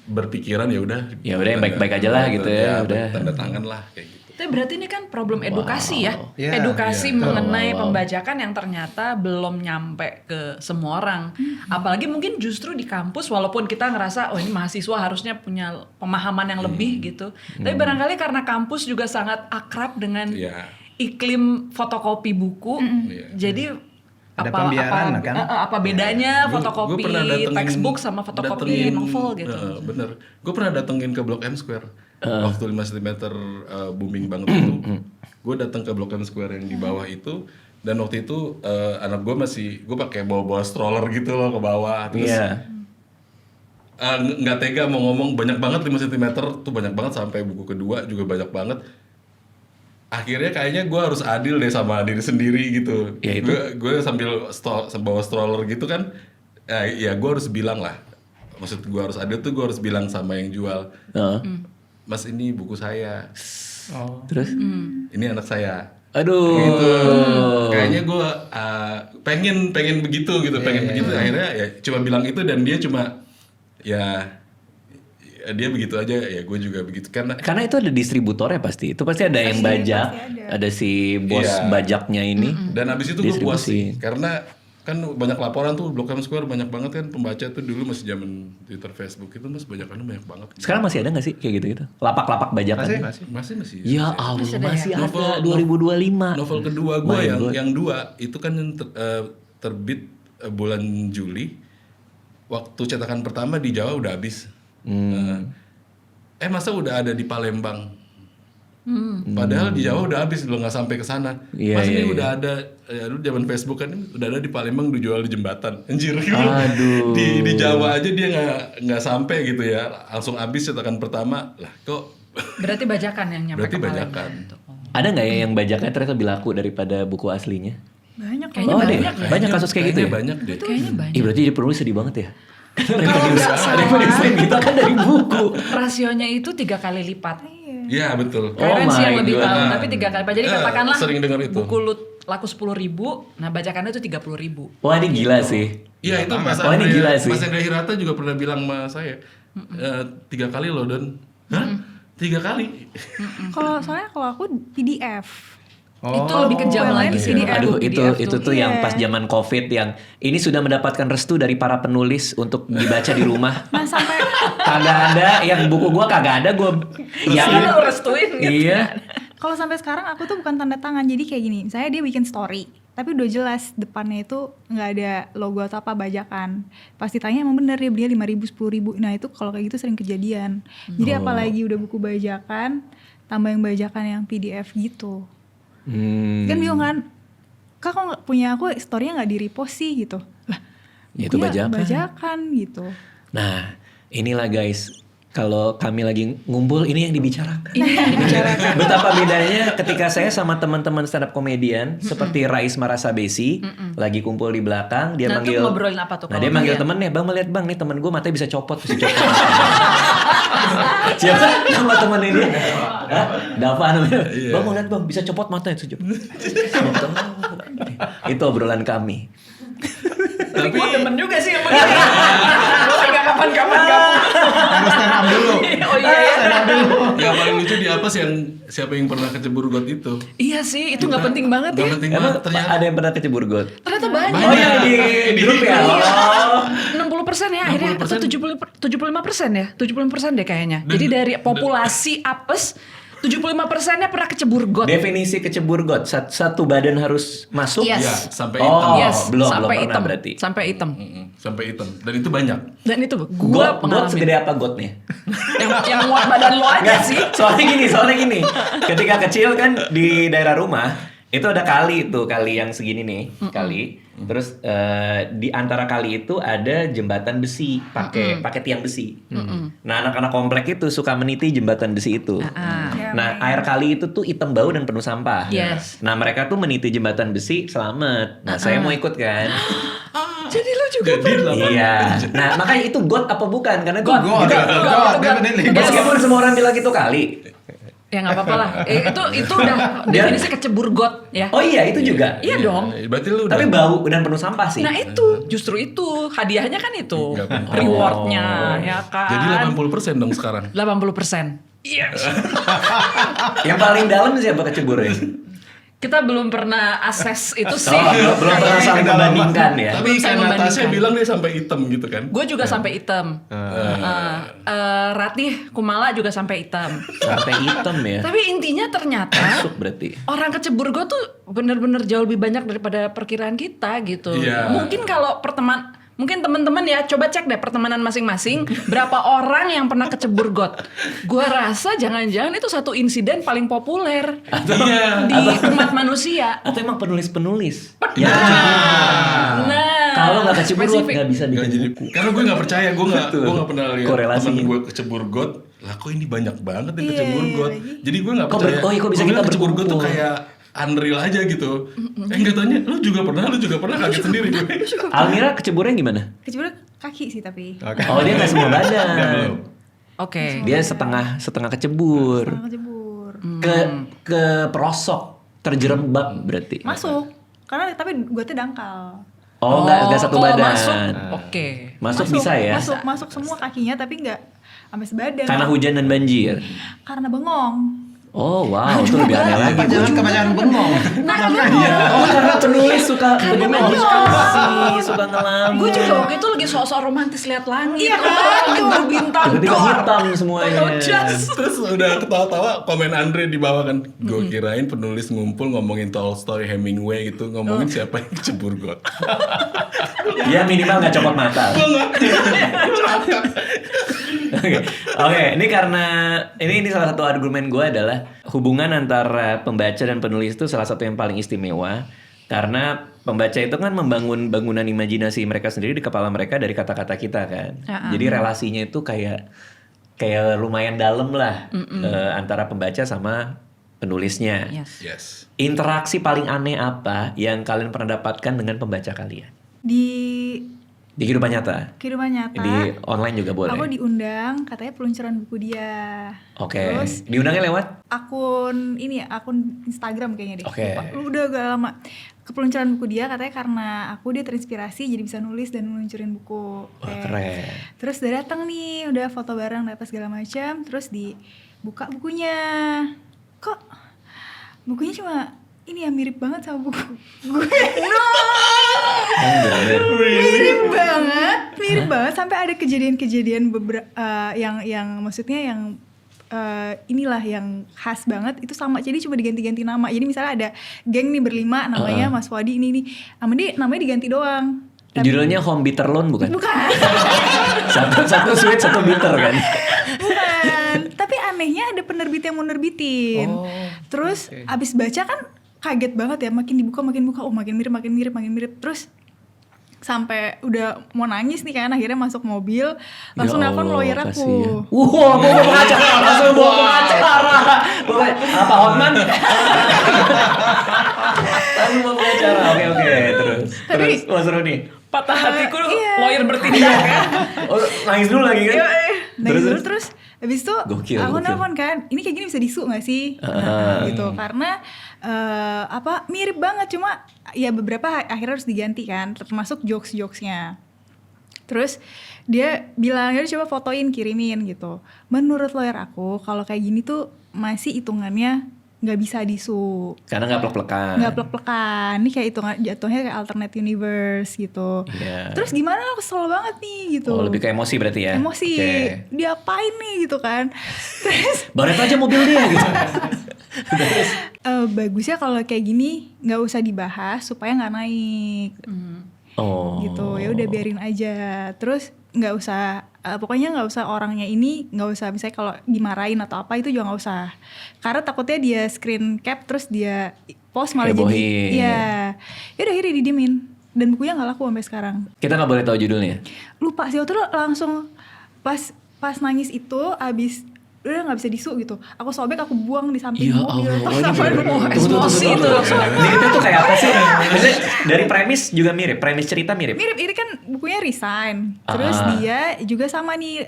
berpikiran ya udah Yang baik-baik aja lah gitu ya, udah. tanda tangan lah kayak gitu. Tapi berarti ini kan problem edukasi ya. Iya, Edukasi iya. mengenai Wow. pembajakan yang ternyata belum nyampe ke semua orang. Apalagi mungkin justru di kampus walaupun kita ngerasa oh ini mahasiswa harusnya punya pemahaman yang lebih gitu. Tapi barangkali karena kampus juga sangat akrab dengan Iya. iklim fotokopi buku. Iya. Jadi Ada pembiaran, kan? apa bedanya Gua fotokopi pernah datengin- textbook sama fotokopi datengin, novel gitu. Bener. Gue pernah datengin ke Blok M Square. Waktu 5 cm booming banget itu. Gue datang ke Blok M Square yang di bawah itu. Dan waktu itu anak gue gue pakai bawa stroller gitu loh ke bawah. Terus Iya. nggak tega mau ngomong, banyak banget 5 cm tuh, banyak banget, sampai buku kedua juga banyak banget. Akhirnya kayaknya gue harus adil deh sama diri sendiri gitu. Ya, itu. Gue sambil bawa stroller gitu kan, ya gue harus bilang lah. Maksud gue harus adil tuh gue harus bilang sama yang jual, Heeh. Mas ini buku saya, Terus? ini anak saya. Aduh. Gitu. Kayaknya gue pengen begitu gitu, pengen begitu. Akhirnya ya cuma bilang itu, dan dia cuma ya dia begitu aja, ya gue juga begitu karena Karena itu ada distributornya pasti. Itu pasti ada yang bajak, pasti ada si bos Iya. bajaknya ini. dan abis itu gue puas Distribusi. sih, karena kan banyak laporan tuh Blok M Square, banyak banget kan pembaca tuh. Dulu masih zaman Twitter, Facebook itu mas bajakannya banyak banget. Sekarang masih ada nggak sih kayak gitu-gitu? Lapak-lapak bajakan. Masih. Ya Allah, masih ada, Novel- 2025. Novel kedua gue My God. yang dua itu kan yang terbit bulan Juli. Waktu cetakan pertama di Jawa udah habis. Masa udah ada di Palembang? Padahal di Jawa udah habis, lo nggak sampai ke sana. Iya, Mas iya, ini iya. udah ada, ya dulu zaman Facebook kan udah ada di Palembang, dijual di jembatan. Anjir. Aduh. Di Jawa aja dia nggak sampai gitu ya. Langsung habis cetakan pertama. Lah kok Berarti bajakan yang nyampe berarti ke Palembang. bajakan. Ada nggak ya yang bajaknya ternyata lebih laku daripada buku aslinya? Banyak Kayaknya Oh, ada ya? banyak ya. Banyak kasus kayak gitu ya? Banyak deh. Kayaknya banyak. Ih, berarti jadi penulis sedih banget ya? Kalau Kita kan dari buku. rasionya itu 3 kali lipat. Iya betul. Kalian sih yang my lebih God. tahu, tapi 3 kali lipat. Jadi katakanlah sering dengar itu. buku lu laku 10.000, nah bajakannya itu 30.000. Wah ini gila sih. Iya itu Mas Oh, ini Andre, gila sih. Mas Andre Hirata juga pernah bilang sama saya 3 kali loh Don. Hah? 3 kali? Soalnya kalau aku PDF. Itu lebih kejam yang lagi lain sih. PDF. Aduh itu tuh yang Iya. pas zaman COVID yang ini sudah mendapatkan restu dari para penulis untuk dibaca di rumah. Nah sampai Kagak ada yang buku gua kagak ada gua Ya iya. lu restuin gitu. Iya. kalau sampai sekarang aku tuh bukan tanda tangan, jadi kayak gini, saya dia bikin story tapi udah jelas depannya itu nggak ada logo atau apa, bajakan. Pas ditanya emang bener dia belinya 5.000 10.000. Nah itu kalau kayak gitu sering kejadian. Jadi apalagi udah buku bajakan tambah yang bajakan yang PDF gitu. Kan bingung kan, kak kok nggak punya aku story-nya nggak di repost sih gitu. Lah Ya, itu bukunya bajakan. gitu. Nah, inilah guys, kalau kami lagi ngumpul ini yang dibicarakan. Ini yang dibicarakan. Betapa bedanya ketika saya sama teman-teman stand up comedian seperti Rais Marasabesi lagi kumpul di belakang, dia Nah, itu manggil ngobrolin apa tuh Nah, kalau dia manggil kalian? temennya, "Bang, melihat Bang, nih temen gue matanya bisa copot." Siapa nama temennya dia? Hah? Dava namanya. Bang, mau lihat Bang, bisa copot matanya itu. Itu obrolan kami. Tapi gue demen juga sih yang begini. Gue gak kapan-kapan kamu. Harus stand up dulu. Oh iya ya. Yang paling lucu di apa sih, yang siapa yang pernah kecebur got itu? Iya sih, itu gak penting banget ya. Gak penting Emang banget ternyata. ada yang pernah kecebur got? Ternyata banyak. Oh iya di grup ya. Oh. 60% ya akhirnya, atau 75% ya? 75% deh kayaknya. Jadi dari populasi apes, 75%-nya pernah kecebur got. Definisi kecebur got, satu badan harus masuk. Yes. Ya, sampai Oh, hitam. Yes, belum sampai pernah hitam. berarti. Sampai hitam. Sampai hitam. Dan itu banyak. Dan itu Got, gua got pengalaman. segede apa gotnya? yang muat badan lo aja Nggak, sih. Soalnya gini. Ketika kecil kan di daerah rumah itu ada kali yang segini nih, kali. Terus di antara kali itu ada jembatan besi, pakai tiang besi. Nah, anak-anak komplek itu suka meniti jembatan besi itu. Nah, air kali itu tuh hitam bau dan penuh sampah. Yes. Nah, mereka tuh meniti jembatan besi selamat. Nah, saya mau ikut kan. Jadi lo juga Jadi Iya. Nah, makanya itu got apa bukan? Karena itu God, definitely. meskipun semua orang bilang itu kali. ya nggak apa-apa lah. Itu udah definisi kecebur got ya. Oh iya, itu juga. Iya dong. Berarti lu udah Tapi bau dan penuh sampah sih. Nah itu justru itu hadiahnya kan itu Nggak apa-apa. rewardnya ya kan. jadi 80% dong sekarang. 80%. Iya. Yang paling dalam siapa keceburnya? Kita belum pernah akses itu sih. Oh, belum pernah saling membandingkan ya. Tapi Saya kayak Natasha membandingkan. bilang dia sampai hitam gitu kan. Gue juga sampai hitam. Ratih Kumala juga sampai hitam. Sampai hitam ya. Tapi intinya ternyata Masuk berarti. orang kecebur gue tuh bener-bener jauh lebih banyak daripada perkiraan kita gitu. Iya. Mungkin kalau mungkin teman-teman ya coba cek deh pertemanan masing-masing berapa orang yang pernah kecebur got. Gua rasa jangan-jangan itu satu insiden paling populer Iya. di umat manusia. Atau emang penulis-penulis? Ya. Nah, Kalau nggak kecebur got spesifik. nggak bisa Nggak bikin jadi, buku. karena gue nggak percaya, gue nggak pernah lihat Korelasinya. temen gue kecebur got. Lah kok ini banyak banget yang Iya, kecebur got. lagi. Jadi gue nggak Kok percaya. kok bisa Gua kita bilang kecebur got tuh berkumpul? kayak unreal aja gitu. Nggak taunya lu juga pernah kaget sendiri gue. Almira keceburnya gimana? Kecebur kaki sih tapi. Oh, dia nggak semua badan. Belum. Oke. Dia setengah kecebur. Sama kecebur. Ke pelosok, terjerembab berarti. Masuk. Karena tapi gue tuh dangkal. Oh, nggak satu kalau badan. Masuk, oke. Masuk bisa ya? Masuk semua kakinya tapi nggak sampai sebadan. Karena hujan dan banjir. Karena bengong. Oh wow, itu lebih aneh lagi. Jangan kebanyakan bengong. Oh, karena penulis suka imajinasi, suka ngelamun. Gue juga waktu itu lagi sok-sok romantis lihat langit, Iya, langit berbintang. Tiba-tiba dor. hitam semuanya. Tahu jas. Terus udah ketawa-tawa komen Andre di bawah kan. Gue kirain penulis ngumpul ngomongin Tolstoy, Hemingway gitu, ngomongin siapa yang kecebur got. Ya minimal nggak copot mata. Oke, ini karena ini salah satu argumen gue adalah hubungan antara pembaca dan penulis itu salah satu yang paling istimewa karena pembaca itu kan membangun bangunan imajinasi mereka sendiri di kepala mereka dari kata-kata kita kan. Jadi relasinya itu kayak lumayan dalam lah antara pembaca sama penulisnya. Yes. Yes. Interaksi paling aneh apa yang kalian pernah dapatkan dengan pembaca kalian? Di kehidupan nyata? Kehidupan nyata. Di online juga boleh? Aku diundang, katanya peluncuran buku dia. Oke. Terus Diundangnya lewat? akun Instagram kayaknya deh. Oke. Lupa. Udah agak lama. Ke peluncuran buku dia katanya karena dia terinspirasi jadi bisa nulis dan meluncurin buku. Wah, keren. Terus udah datang nih, udah foto bareng apa segala macam, terus dibuka bukunya. Kok bukunya cuma ini ya mirip banget sama buku gue. Mirip banget sampai ada kejadian-kejadian yang maksudnya yang inilah yang khas banget itu sama, jadi cuma diganti-ganti nama. Jadi misalnya ada geng nih berlima namanya Mas Wadi ini sama dia namanya diganti doang. Judulnya Home Bitter Loan bukan? Bukan. satu sweet, satu bitter kan? Bukan. Tapi anehnya ada penerbit yang mau nerbitin. Terus abis baca kan kaget banget ya, makin dibuka oh makin mirip. Terus sampai udah mau nangis nih kan, akhirnya masuk mobil langsung Ya nelfon Allah, lawyer kasihan. aku. Wah, bawa pengacara, langsung bawa pengacara. Apa Hotman? Langsung bawa pengacara. Oke, terus. Wah seru nih. Patah hatiku Iya. lawyer bertindak ya. Oh, nangis dulu lagi kan? Terus habis itu Gokil, aku gokil. nelfon kan, ini kayak gini bisa disu gak sih? Gitu, karena mirip banget, cuma ya beberapa akhirnya harus diganti kan, termasuk jokes-jokesnya. Terus dia bilang, ya coba fotoin, kirimin gitu. Menurut lawyer aku, kalau kayak gini tuh masih hitungannya nggak bisa disu. Karena nggak plek-plekan. Nggak plek-plekan. Ini kayak jatuhnya kayak alternate universe gitu. Iya. Terus gimana, kesel banget nih gitu. Oh, lebih ke emosi berarti ya? Emosi, Oke. diapain nih gitu kan. Terus Baret aja mobil dia gitu. bagusnya kalau kayak gini nggak usah dibahas supaya nggak naik. Oh. Gitu, ya udah biarin aja. Terus nggak usah pokoknya nggak usah orangnya ini, nggak usah misalnya kalau dimarahin atau apa itu juga nggak usah, karena takutnya dia screen cap terus dia post malah Hebohin. jadi ya udah akhirnya didiemin dan bukunya nggak laku sampai sekarang. Kita nggak boleh tahu judulnya. Lupa sih waktu itu langsung pas nangis itu abis udah nggak bisa disu gitu, aku sobek, aku buang di samping Ya mobil. Allah, Terus ini sampai bener-bener. emosi itu langsung. Ini itu tuh kayak apa sih? Maksudnya dari premis juga mirip, premis cerita mirip. mirip, ini kan bukunya resign. Terus dia juga sama nih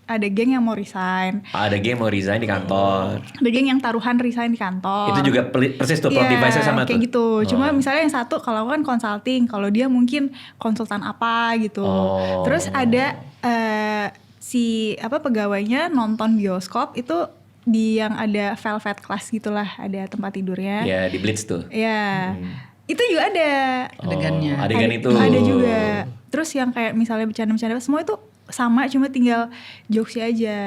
ada geng yang mau resign. Ada game mau resign di kantor. Ada geng yang taruhan resign di kantor. Itu juga persis tuh plot Iya, device-nya sama kayak tuh. gitu. Cuma Oh. misalnya yang satu kalau aku kan consulting, kalau dia mungkin konsultan apa gitu. Oh. Terus ada si pegawainya nonton bioskop itu di yang ada velvet class gitulah, ada tempat tidurnya. Ya di Blitz tuh. Ya. Itu juga ada. Adegannya. Oh, adegan itu. Ada juga. Terus yang kayak misalnya bercanda-bercanda semua itu sama, cuma tinggal jokesnya aja.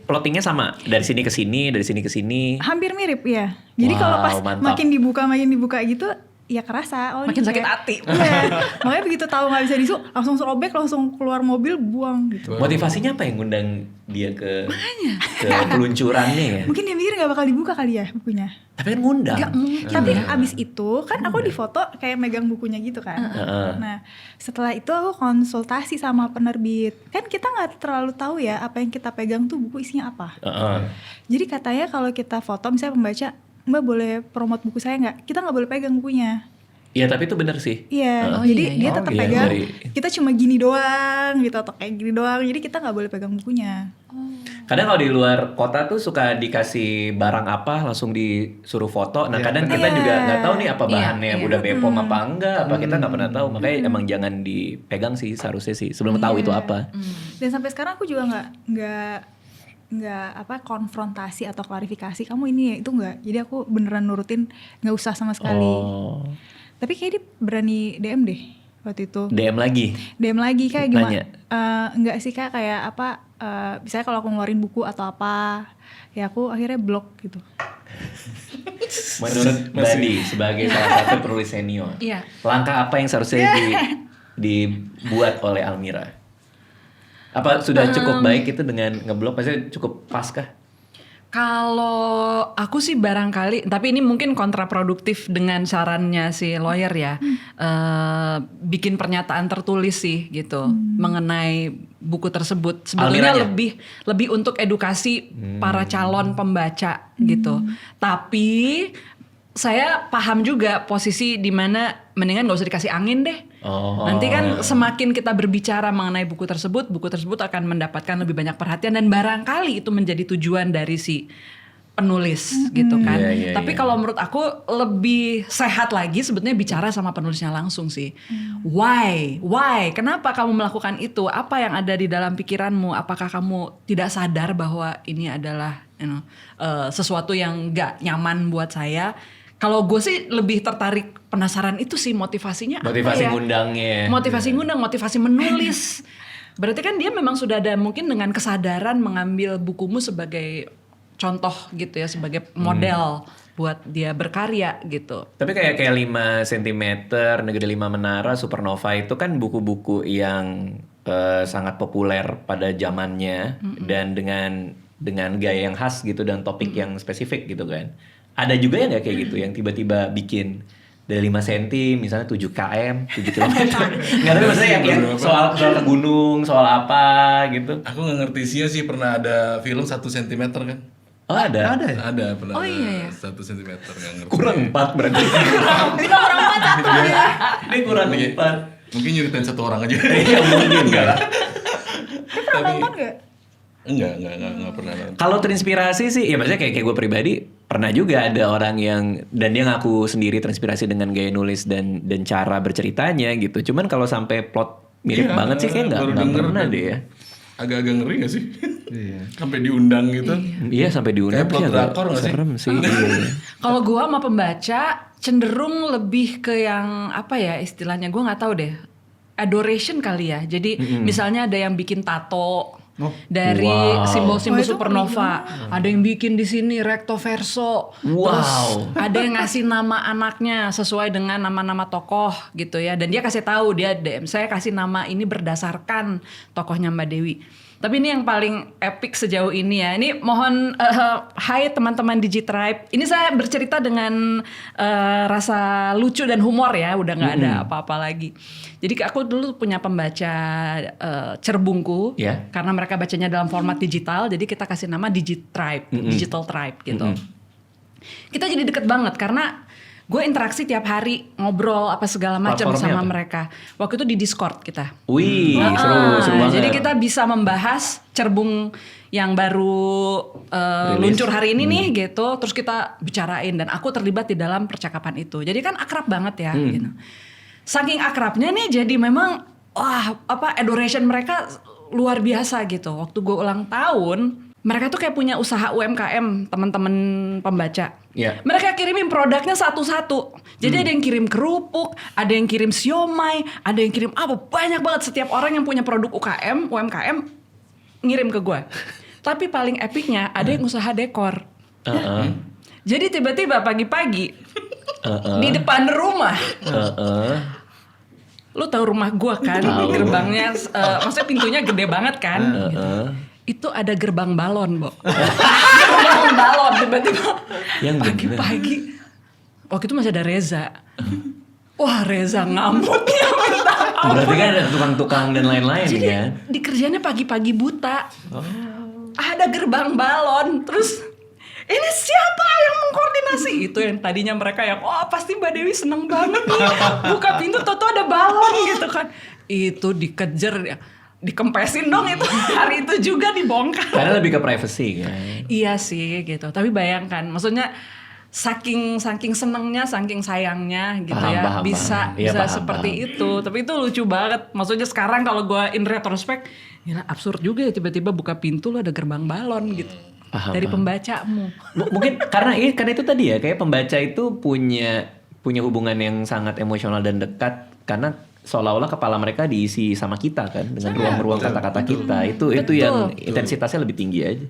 Plottingnya sama dari sini ke sini, dari sini ke sini. Hampir mirip ya. Jadi Wow, kalau pas mantap. makin dibuka gitu, ya kerasa. Oh, Makin ini sakit kayak- hati. Iya. Makanya begitu tahu nggak bisa disu, langsung sobek, langsung keluar mobil, buang gitu. Motivasinya apa yang ngundang dia ke peluncurannya ya? Mungkin dia mikir nggak bakal dibuka kali ya bukunya. Tapi kan ngundang. Gak mungkin. Tapi abis itu kan aku di foto kayak megang bukunya gitu kan. Nah setelah itu aku konsultasi sama penerbit. Kan kita nggak terlalu tahu ya apa yang kita pegang tuh buku isinya apa. Jadi katanya kalau kita foto misalnya pembaca, Mbak boleh promote buku saya nggak? Kita nggak boleh pegang bukunya. Iya tapi itu benar sih. Iya, Oh, jadi iya, dia iya. tetap Oh, iya, pegang. dari- Kita cuma gini doang gitu atau kayak gini doang. Jadi kita nggak boleh pegang bukunya. Kadang kalau di luar kota tuh suka dikasih barang apa langsung disuruh foto. Nah kadang kita Iya. juga nggak tahu nih apa Iya, bahannya, iya. udah Bepom apa enggak, apa kita nggak pernah tahu. Makanya emang jangan dipegang sih seharusnya sih sebelum tahu itu apa. Dan sampai sekarang aku juga nggak konfrontasi atau klarifikasi kamu ini ya itu nggak. Jadi aku beneran nurutin, nggak usah sama sekali. Oh, Tapi kayak dia berani DM deh waktu itu. DM lagi. DM lagi kayak gimana? Nanya. Enggak sih Kak, kayak misalnya kalau aku ngeluarin buku atau apa, ya aku akhirnya blok gitu. Menurut Badi sebagai salah satu penulis senior, Iya. langkah apa yang seharusnya dibuat oleh Almira? Apa sudah cukup baik itu dengan ngeblok? Maksudnya cukup pas kah? Kalau aku sih barangkali, tapi ini mungkin kontraproduktif dengan sarannya si lawyer ya, bikin pernyataan tertulis sih gitu mengenai buku tersebut. Sebetulnya Almiranya? lebih untuk edukasi para calon pembaca gitu. Tapi saya paham juga posisi di mana mendingan gak usah dikasih angin deh. Oh. Nanti kan semakin kita berbicara mengenai buku tersebut akan mendapatkan lebih banyak perhatian dan barangkali itu menjadi tujuan dari si penulis gitu kan. Iya, iya, Tapi iya. kalau menurut aku lebih sehat lagi sebetulnya bicara sama penulisnya langsung sih. Why? Kenapa kamu melakukan itu? Apa yang ada di dalam pikiranmu? Apakah kamu tidak sadar bahwa ini adalah sesuatu yang gak nyaman buat saya? Kalau gue sih lebih tertarik penasaran itu sih motivasinya Motivasi apa ya? ngundangnya ya. Motivasi ngundang, motivasi menulis. Berarti kan dia memang sudah ada mungkin dengan kesadaran mengambil bukumu sebagai contoh gitu ya, sebagai model buat dia berkarya gitu. Tapi kayak 5 cm, Negeri 5 Menara, Supernova itu kan buku-buku yang sangat populer pada zamannya dan dengan gaya yang khas gitu dan topik yang spesifik gitu kan. Ada juga yang nggak kayak gitu yang tiba-tiba bikin dari 5 cm misalnya 7 km, 7 km. Nggak, tapi maksudnya yang soal ke gunung, soal apa gitu. Aku nggak ngerti sih pernah ada film 1 cm kan? Oh ada. Ada ya? Ada pernah Oh, ada iya, iya. 1 cm nggak ngerti. Kurang 4 berarti. Ini kurang 4. Mungkin nyeritain satu orang aja. Iya mungkin kan. Tapi Nonton nggak? enggak pernah nonton. Kalau terinspirasi sih, ya maksudnya kayak gue pribadi pernah juga ada orang yang dan dia ngaku sendiri terinspirasi dengan gaya nulis dan cara berceritanya gitu. Cuman kalau sampai plot mirip Iya, banget sih kayak baru nggak denger pernah kan. deh ya. agak-agak ngeri gak sih? Iya. Sampai diundang gitu. Iya sampai diundang Kayak plot sih agak drakor nggak sih? serem sih. Iya. Kalau gua sama pembaca cenderung lebih ke yang apa ya istilahnya, gua nggak tahu deh, adoration kali ya. Jadi misalnya ada yang bikin tato dari Wow. simbol-simbol Oh, itu supernova, ada yang bikin di sini recto verso, terus Wow. ada yang ngasih nama anaknya sesuai dengan nama-nama tokoh gitu ya, dan dia kasih tahu, dia DM saya kasih nama ini berdasarkan tokohnya Mbak Dewi. Tapi ini yang paling epic sejauh ini ya. Ini mohon hai teman-teman Digitribe. Ini saya bercerita dengan rasa lucu dan humor ya. Udah nggak ada apa-apa lagi. Jadi aku dulu punya pembaca cerbungku. Ya. Karena mereka bacanya dalam format digital. Jadi kita kasih nama Digitribe, Digital Tribe gitu. Kita jadi deket banget karena gue interaksi tiap hari ngobrol apa segala macam Platformnya sama apa? mereka. Waktu itu di Discord kita. Wih, seru banget. Jadi kita bisa membahas cerbung yang baru Rilis. luncur hari ini nih gitu. Terus kita bicarain dan aku terlibat di dalam percakapan itu. Jadi kan akrab banget ya. Gitu. Saking akrabnya nih jadi memang wah apa adoration mereka luar biasa gitu. Waktu gue ulang tahun mereka tuh kayak punya usaha UMKM teman-teman pembaca. Ya. Mereka kirimin produknya satu-satu. Jadi ada yang kirim kerupuk, ada yang kirim siomay, ada yang kirim apa banyak banget. Setiap orang yang punya produk UMKM ngirim ke gue. Tapi paling epicnya ada yang usaha dekor. Jadi tiba-tiba pagi-pagi di depan rumah. Lu tahu rumah gue kan? Gerbangnya, maksudnya pintunya gede banget kan? Gitu. Itu ada gerbang balon, Bo. Gerbang balon tiba-tiba. Yang Pagi-pagi. Waktu itu masih ada Reza. Wah, Reza ngamuknya minta ampun. Berarti kan ada tukang-tukang dan lain-lain Jadi ya. di kerjanya pagi-pagi buta. Ada gerbang balon. Terus ini siapa yang mengkoordinasi? Itu yang tadinya mereka yang pasti Mbak Dewi seneng banget nih. Buka pintu toto ada balon gitu kan. Itu dikejar ya. Dikempesin dong itu. Hari itu juga dibongkar. Karena lebih ke privacy kan. Iya sih gitu. Tapi bayangkan, maksudnya saking senengnya, saking sayangnya gitu Paham, bisa paham. Iya, bisa paham, seperti paham. itu. Tapi itu lucu banget. Maksudnya sekarang kalau gue in retrospect, ya absurd juga ya tiba-tiba buka pintu lo ada gerbang balon gitu. Paham, Dari paham. pembacamu. Mungkin karena itu tadi ya, kayak pembaca itu punya hubungan yang sangat emosional dan dekat karena seolah-olah kepala mereka diisi sama kita kan dengan ruang-ruang kata-kata kita. Itu yang intensitasnya lebih tinggi aja.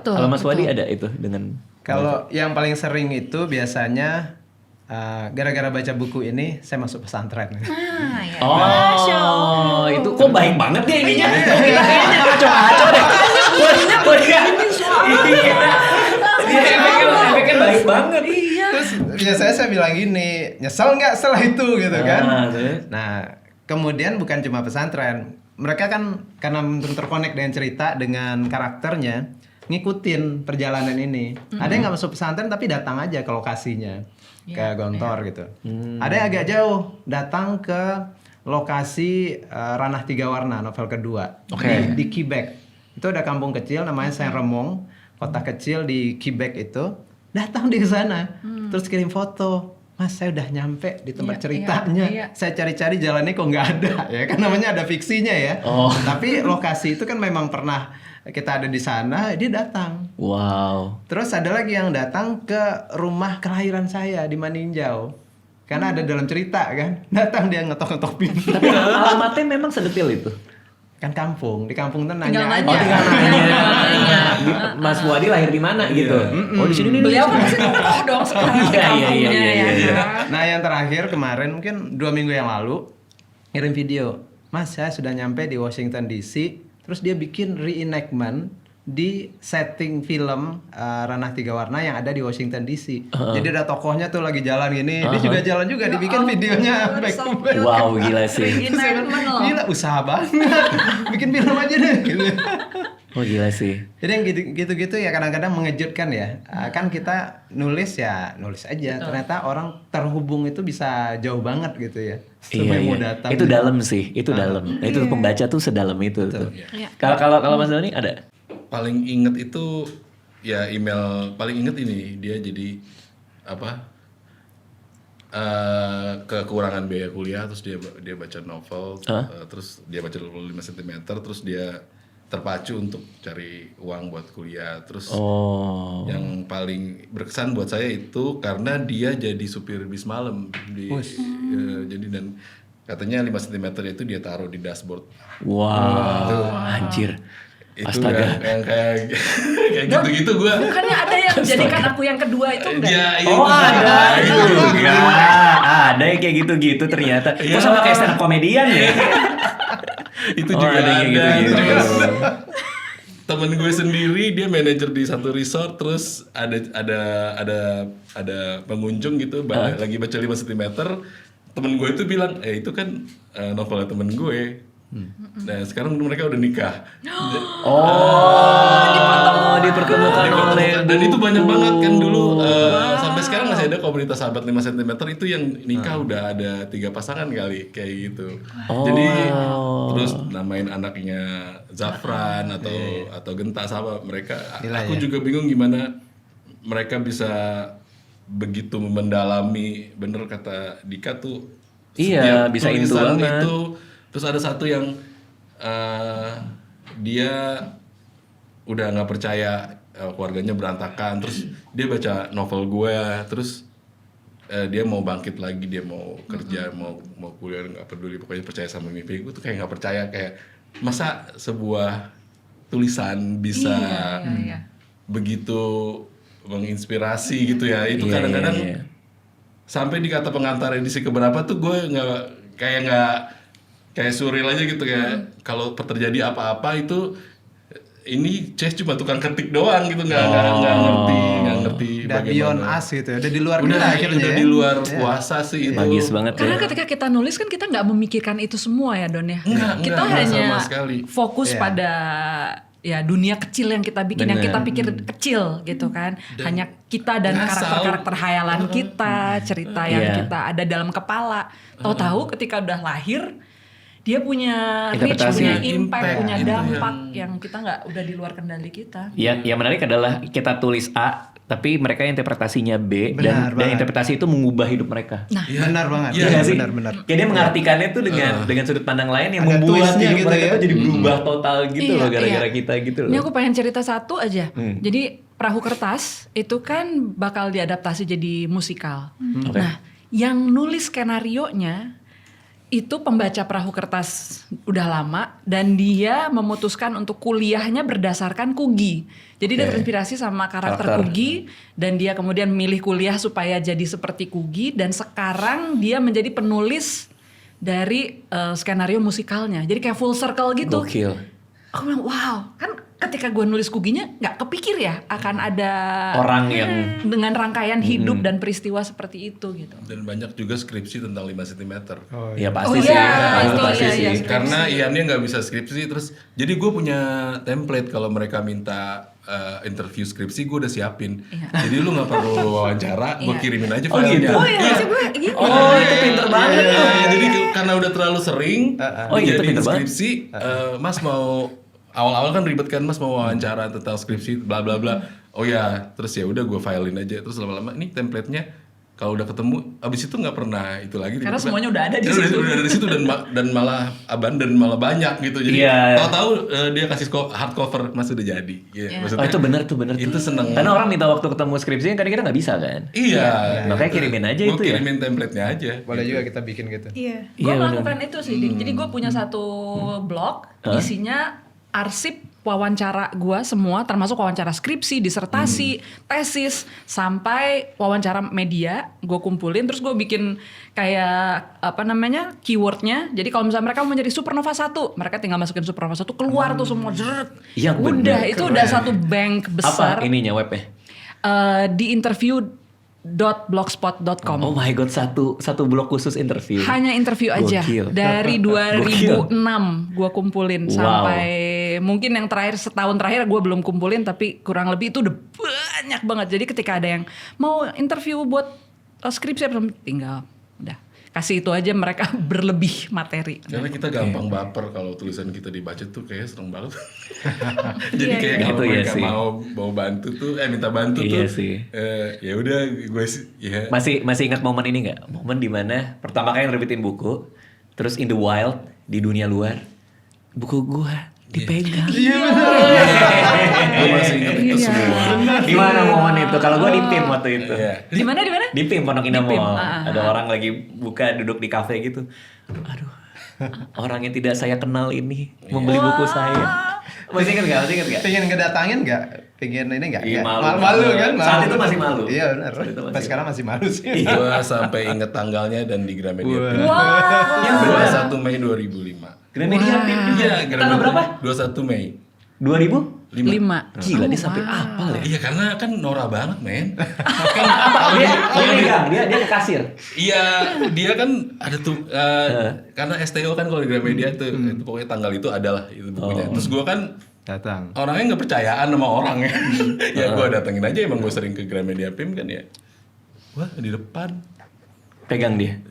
Kalau Mas Wadi ada itu dengan Kalau yang paling sering itu biasanya gara-gara baca buku ini saya masuk pesantren. Oh, itu kok baik banget ya ininya. Kita kayaknya ngaco-ngaco deh. Iya. Efeknya baik banget. Terus biasanya saya bilang gini, nyesel nggak setelah itu gitu kan? Terus? Nah, kemudian bukan cuma pesantren, mereka kan karena terkonek dengan cerita dengan karakternya, ngikutin perjalanan ini. Ada yang nggak masuk pesantren tapi datang aja ke lokasinya, ke Gontor gitu. Ada yang agak jauh, datang ke lokasi Ranah Tiga Warna novel kedua di Quebec. Itu ada kampung kecil namanya Saint-Remong, kota kecil di Quebec itu. Datang di sana, terus kirim foto. Mas, saya udah nyampe di tempat ceritanya. Saya cari-cari jalannya kok nggak ada, ya kan namanya ada fiksinya ya. Tapi lokasi itu kan memang pernah kita ada di sana, dia datang. Wow. Terus ada lagi yang datang ke rumah kelahiran saya di Maninjau. Karena ada dalam cerita kan. Datang dia ngetok-ngetok pintu. Tapi alamatnya memang sedetil itu. Kan kampung, di kampung tuh Tinggal nanya nanya. aja. Tinggal nanya. Mas Wadi lahir di mana gitu. Oh, di sini nih. Beliau kan pasti tokoh dong sekarang di Iya, kampungnya iya. ya. Nah yang terakhir kemarin mungkin 2 minggu yang lalu ngirim video, Mas saya sudah nyampe di Washington DC, terus dia bikin reenactment di setting film Ranah Tiga Warna yang ada di Washington DC. Jadi ada tokohnya tuh lagi jalan gini, dia juga jalan juga, dibikin videonya back to back. Wow, gila sih. Terus saya bilang, gila usaha banget, bikin film aja deh. Gitu. Oh, gila sih. Jadi yang gitu-gitu ya kadang-kadang mengejutkan ya. Kan kita nulis ya nulis aja. Ternyata orang terhubung itu bisa jauh banget gitu ya. Sampai mau datang. Itu dalam sih, itu dalam. Itu pembaca tuh sedalam itu tuh. Kalau Mas Doni ada? Paling inget itu ya email paling inget ini dia jadi apa kekurangan biaya kuliah terus dia baca novel terus dia baca 25 cm terus dia terpacu untuk cari uang buat kuliah. Terus Oh. yang paling berkesan buat saya itu karena dia jadi supir bis malam jadi dan katanya 5 cm itu dia taruh di dashboard. Wow. Anjir. Itu Astaga. yang kayak kayak gitu-gitu gue. Bukannya ada yang jadikan aku yang kedua itu enggak? Ya, Oh ada itu. juga. Ada yang kayak gitu-gitu ternyata. Kok sama kayak stand up komedian ya? Itu Oh, juga ada yang ada. gitu-gitu. Terus temen gue sendiri dia manajer di satu resort, terus ada pengunjung gitu lagi baca 5 cm. Temen gue itu bilang, itu kan novelnya temen gue. Nah sekarang mereka udah nikah. Dipertemukan oleh Dan itu banyak banget kan dulu sampai sekarang masih ada komunitas sahabat 5 cm itu yang nikah udah ada 3 pasangan kali kayak gitu. Jadi terus namain anaknya Zafran atau Genta sama mereka. Gila, Aku ya. juga bingung gimana mereka bisa begitu mendalami, bener kata Dika tuh. Iya, setiap bisa into tulisan banget. itu. Terus ada satu yang dia udah nggak percaya keluarganya berantakan, terus dia baca novel gue, terus dia mau bangkit lagi, dia mau kerja, mau kuliah, nggak peduli, pokoknya percaya sama mimpi. Gue tuh kayak nggak percaya, kayak masa sebuah tulisan bisa begitu menginspirasi gitu ya. Itu Iya, kadang-kadang iya. sampai di kata pengantar edisi keberapa tuh gue nggak kayak surreal aja gitu, kayak kalau terjadi apa-apa itu ini Chase cuma tukang ketik doang gitu, nggak ngerti Udah beyond us gitu ya, udah di luar kita udah akhirnya di ya. luar kuasa sih itu. Magis banget Karena ya. ketika kita nulis kan kita nggak memikirkan itu semua ya Don ya. Kita Enggak hanya sama sekali. fokus Iya. pada ya dunia kecil yang kita bikin, yang Bener. kita pikir kecil gitu kan. Hanya kita dan ngasal. karakter-karakter hayalan kita, cerita yang Iya. kita ada dalam kepala. Tahu-tahu ketika udah lahir dia punya reach, Interpretasi. punya impact, Impact, punya itu dampak yang kita nggak udah di luar kendali kita. Yang menarik adalah kita tulis A, tapi mereka interpretasinya B, Benar dan banget. interpretasi itu mengubah hidup mereka. Nah, Benar banget. Iya Iya nggak sih? Benar. Kayak dia mengartikannya tuh dengan sudut pandang lain yang Ada membuat twistnya hidup gitu mereka ya. tuh jadi berubah total gitu Iya, loh gara-gara iya. kita gitu Ini loh. aku pengen cerita satu aja. Jadi Perahu Kertas itu kan bakal diadaptasi jadi musikal. Oke. Nah, yang nulis skenarionya itu pembaca Perahu Kertas udah lama dan dia memutuskan untuk kuliahnya berdasarkan Kugi. Jadi dia terinspirasi sama karakter Kugi dan dia kemudian milih kuliah supaya jadi seperti Kugi dan sekarang dia menjadi penulis dari skenario musikalnya. Jadi kayak full circle gitu. Gokil. Aku bilang wow, kan ketika gue nulis Kuginya nggak kepikir ya akan ada Orang yang dengan rangkaian hidup dan peristiwa seperti itu gitu. Dan banyak juga skripsi tentang 5 cm. ya pasti Oh sih, iya, itu pasti iya, sih. iya. Karena Iannya nggak bisa skripsi, terus jadi gue punya template kalau mereka minta interview skripsi, gue udah siapin. Jadi lu nggak perlu wawancara, gue Iya. kirimin aja Oh, filenya. gitu? Oh iya, maksud gue gitu. Oh itu pinter banget. Iya, tuh. jadi karena udah terlalu sering Oh, iya, itu jadi pinter banget. skripsi, Mas mau awal-awal kan ribet kan, Mas mau wawancara tentang skripsi bla bla bla. Oh ya, terus ya udah gue filein aja, terus lama-lama ini template-nya kalau udah ketemu, abis itu nggak pernah itu lagi. Karena tiba-tiba. semuanya udah ada di Ya, situ. Udah ada di situ dan malah abandon, malah banyak gitu. Jadi Iya. tahu-tahu dia kasih hardcover, Mas udah jadi. Iya, Oh itu bener tuh. Itu seneng. Karena orang minta waktu ketemu skripsinya kadang-kadang nggak bisa kan. Iya. Makanya kirimin aja Gua itu ya. kirimin template-nya aja. Boleh juga kita bikin gitu. Iya. Gue Iya, melakukan itu sih, Dik. Jadi gue punya satu blog, isinya arsip wawancara gue semua, termasuk wawancara skripsi, disertasi, tesis, sampai wawancara media, gue kumpulin, terus gue bikin kayak apa namanya keywordnya. Jadi kalau misalnya mereka mau menjadi Supernova 1, mereka tinggal masukin Supernova 1, keluar tuh semua, jeret. Iya, bener, Udah, itu udah satu bank besar. Apa ininya webnya? Di interview.blogspot.com. Oh my god, satu blog khusus interview. Hanya interview aja. Gokil. Dari 2006 gue kumpulin Wow. sampai mungkin yang terakhir setahun terakhir gue belum kumpulin, tapi kurang lebih itu udah banyak banget. Jadi ketika ada yang mau interview buat skripsi tinggal udah kasih itu aja, mereka berlebih materi. Karena kita gampang baper kalau tulisan kita dibaca tuh kayak seneng banget. Jadi Iya, kayak iya. kalau Itu iya mereka sih. mau bantu tuh, minta bantu Iya tuh. sih. Ya udah gue sih ya. Masih ingat momen ini nggak? Momen dimana pertama kali nerbitin buku, terus in the wild di dunia luar, buku gua Dipegang. Gue masih ingat itu semua. Di mana momen itu? Kalau gue di PIM waktu itu. Iya. Di mana? Di PIM Pondok Indah Di PIM, Mall. ah. Ada orang lagi buka duduk di kafe gitu. Aduh. Orang yang tidak saya kenal ini membeli buku saya. Masih ingat gak? Pengen ngedatangin nggak? Pengen ini nggak? Iya, Nggak? malu. Kan? Saat itu masih malu. Iya benar. Saat itu masih Pas sekarang masih malu sih. Gue sampai inget tanggalnya dan di Gramedia PIM. Wah. 21 Mei 2005. Gramedia PIM juga. Iya, Tanggal berapa? 21 Mei. 2000? 5. Gila dia sampai apal ya. Iya karena kan Nora banget men. Dia ke kasir. Iya dia kan ada tuh karena STO kan kalau di Gramedia tuh itu pokoknya tanggal itu adalah itu bukunya. Terus gue kan Datang. orangnya nggak percayaan sama orang ya. Ya gue datengin aja emang gue sering ke Gramedia PIM kan ya. Wah di depan Pegang dia.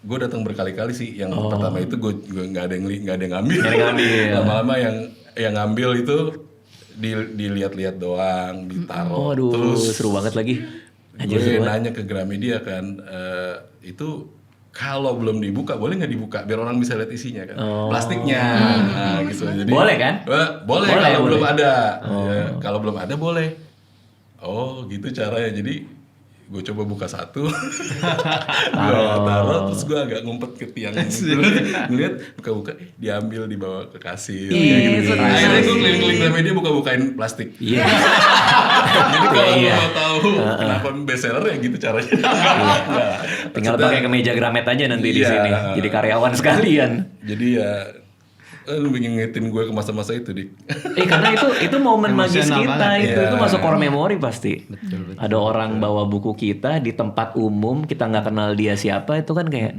Gue datang berkali-kali sih. Yang pertama itu gue nggak ada yang ngambil. Nggak ada yang ngambil. Lama-lama yang ngambil itu dilihat-lihat doang, ditaruh. Aduh, Terus seru banget lagi. Anjir, gue seru banget. nanya ke Gramedia kan, itu kalau belum dibuka boleh nggak dibuka biar orang bisa lihat isinya kan, plastiknya, nah, gitu. Jadi Boleh kan? Boleh Boleh, kalau boleh. belum ada. Ya, kalau belum ada boleh. Oh gitu caranya. Jadi gue coba buka satu, gue taruh, terus gue agak ngumpet ke tiang gitu. Ngeliat buka-buka, diambil dibawa ke kasir. Ih, Gitu. seru. Akhirnya gue keliling-keliling Gramedia buka-bukain plastik. Iya. Jadi kalau Iya. mau tahu kenapa bestseller ya gitu caranya. Enggak. Tinggal Maksudnya, pakai kemeja Gramet aja nanti di Iya. sini. Jadi karyawan sekalian. Jadi ya lu ngingetin gue ke masa-masa itu, Dik. Karena itu momen magis Emosional kita banget, itu ya. masuk core memory pasti. Ada orang bawa buku kita di tempat umum, kita nggak kenal dia siapa, itu kan kayak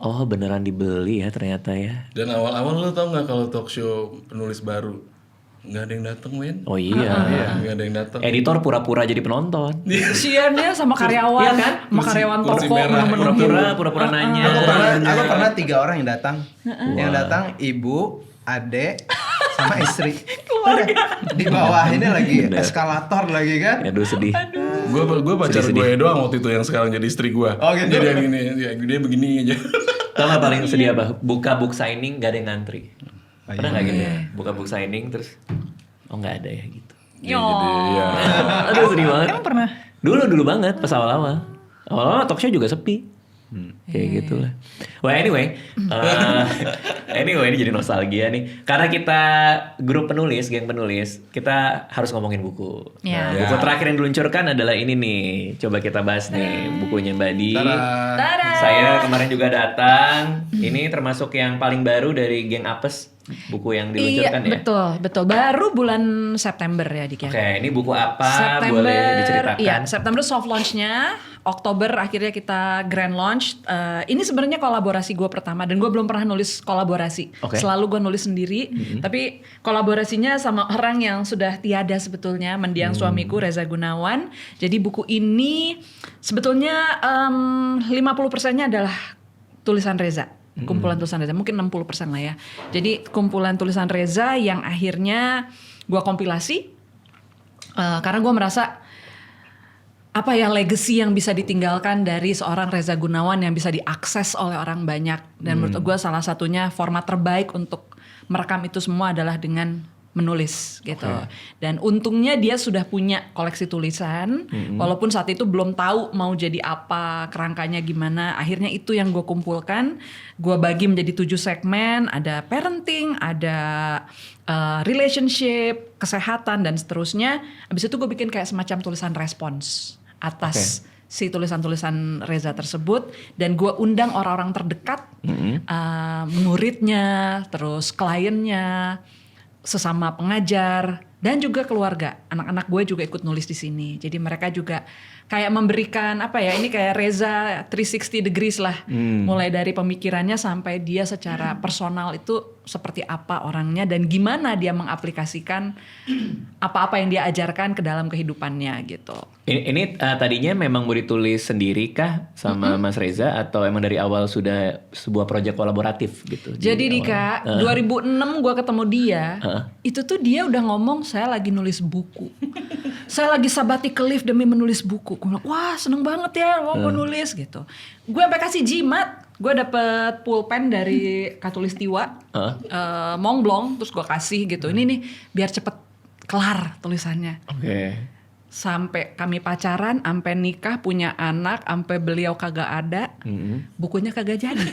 oh beneran dibeli ya ternyata ya. Dan awal-awal lu tau nggak kalau talk show penulis baru nggak ada yang dateng, men? Oh iya. Nggak ada yang dateng. Editor pura-pura jadi penonton. Siannya sama karyawan, Iya kan? sama karyawan kursi toko merah. Pura-pura nanya. Aku pernah 3 orang yang datang. Yang datang ibu, adek, sama istri. Keluarga. Di bawah ini lagi eskalator lagi kan. Aduh sedih. Gue pacar gue doang waktu itu yang sekarang jadi istri gue. Oh, gitu. Jadi yang ini, ya, dia begini aja. Tau gak paling sedih apa? Buka book signing gak ada yang ngantri. iya. Pernah gak gitu? Buka book signing terus oh gak ada ya gitu. Yo. Jadi ya. Aduh sedih banget. Emang pernah? Dulu banget pas awal-awal. Awal-awal talk show juga sepi. Kayak gitu lah. Well anyway, ini jadi nostalgia nih. Karena kita grup penulis, geng penulis, kita harus ngomongin buku. Ya. Nah, buku terakhir yang diluncurkan adalah ini nih. Coba kita bahas nih bukunya Mbak Di. Tada. Saya kemarin juga datang. Ini termasuk yang paling baru dari geng Apes. Buku yang Iya, diluncurkan ya. betul. Baru bulan September ya, Dik ya. Oke, ini buku apa? Boleh diceritakan? Iya, September soft launch-nya, Oktober akhirnya kita grand launch. Ini sebenarnya kolaborasi gue pertama dan gue belum pernah nulis kolaborasi. Oke. Selalu gue nulis sendiri, tapi kolaborasinya sama orang yang sudah tiada sebetulnya, mendiang suamiku Reza Gunawan. Jadi buku ini sebetulnya 50%-nya adalah tulisan Reza. Kumpulan tulisan Reza, mungkin 60% lah ya. Jadi kumpulan tulisan Reza yang akhirnya gue kompilasi karena gue merasa apa ya legacy yang bisa ditinggalkan dari seorang Reza Gunawan yang bisa diakses oleh orang banyak. Dan menurut gue salah satunya format terbaik untuk merekam itu semua adalah dengan menulis gitu. Dan untungnya dia sudah punya koleksi tulisan, walaupun saat itu belum tahu mau jadi apa, kerangkanya gimana. Akhirnya itu yang gue kumpulkan, gue bagi menjadi 7 segmen, ada parenting, ada relationship, kesehatan dan seterusnya. Habis itu gue bikin kayak semacam tulisan respons atas si tulisan-tulisan Reza tersebut, dan gue undang orang-orang terdekat, muridnya, terus kliennya, sesama pengajar dan juga keluarga. Anak-anak gue juga ikut nulis di sini. Jadi mereka juga kayak memberikan apa ya, ini kayak Reza 360 degrees lah. Mulai dari pemikirannya sampai dia secara personal itu seperti apa orangnya dan gimana dia mengaplikasikan apa-apa yang dia ajarkan ke dalam kehidupannya gitu. Ini tadinya memang mau ditulis sendiri kah sama Mas Reza atau emang dari awal sudah sebuah proyek kolaboratif gitu? Jadi Dika, 2006 gue ketemu dia, itu tuh dia udah ngomong saya lagi nulis buku. Saya lagi sabbatical leave demi menulis buku. Gue bilang, wah seneng banget ya mau nulis gitu. Gue sampai kasih jimat. gue dapet pulpen dari Katulistiwa, Montblanc, terus gue kasih gitu. Ini nih biar cepet kelar tulisannya. Oke. Sampai kami pacaran, sampai nikah, punya anak, sampai beliau kagak ada, bukunya kagak jadi.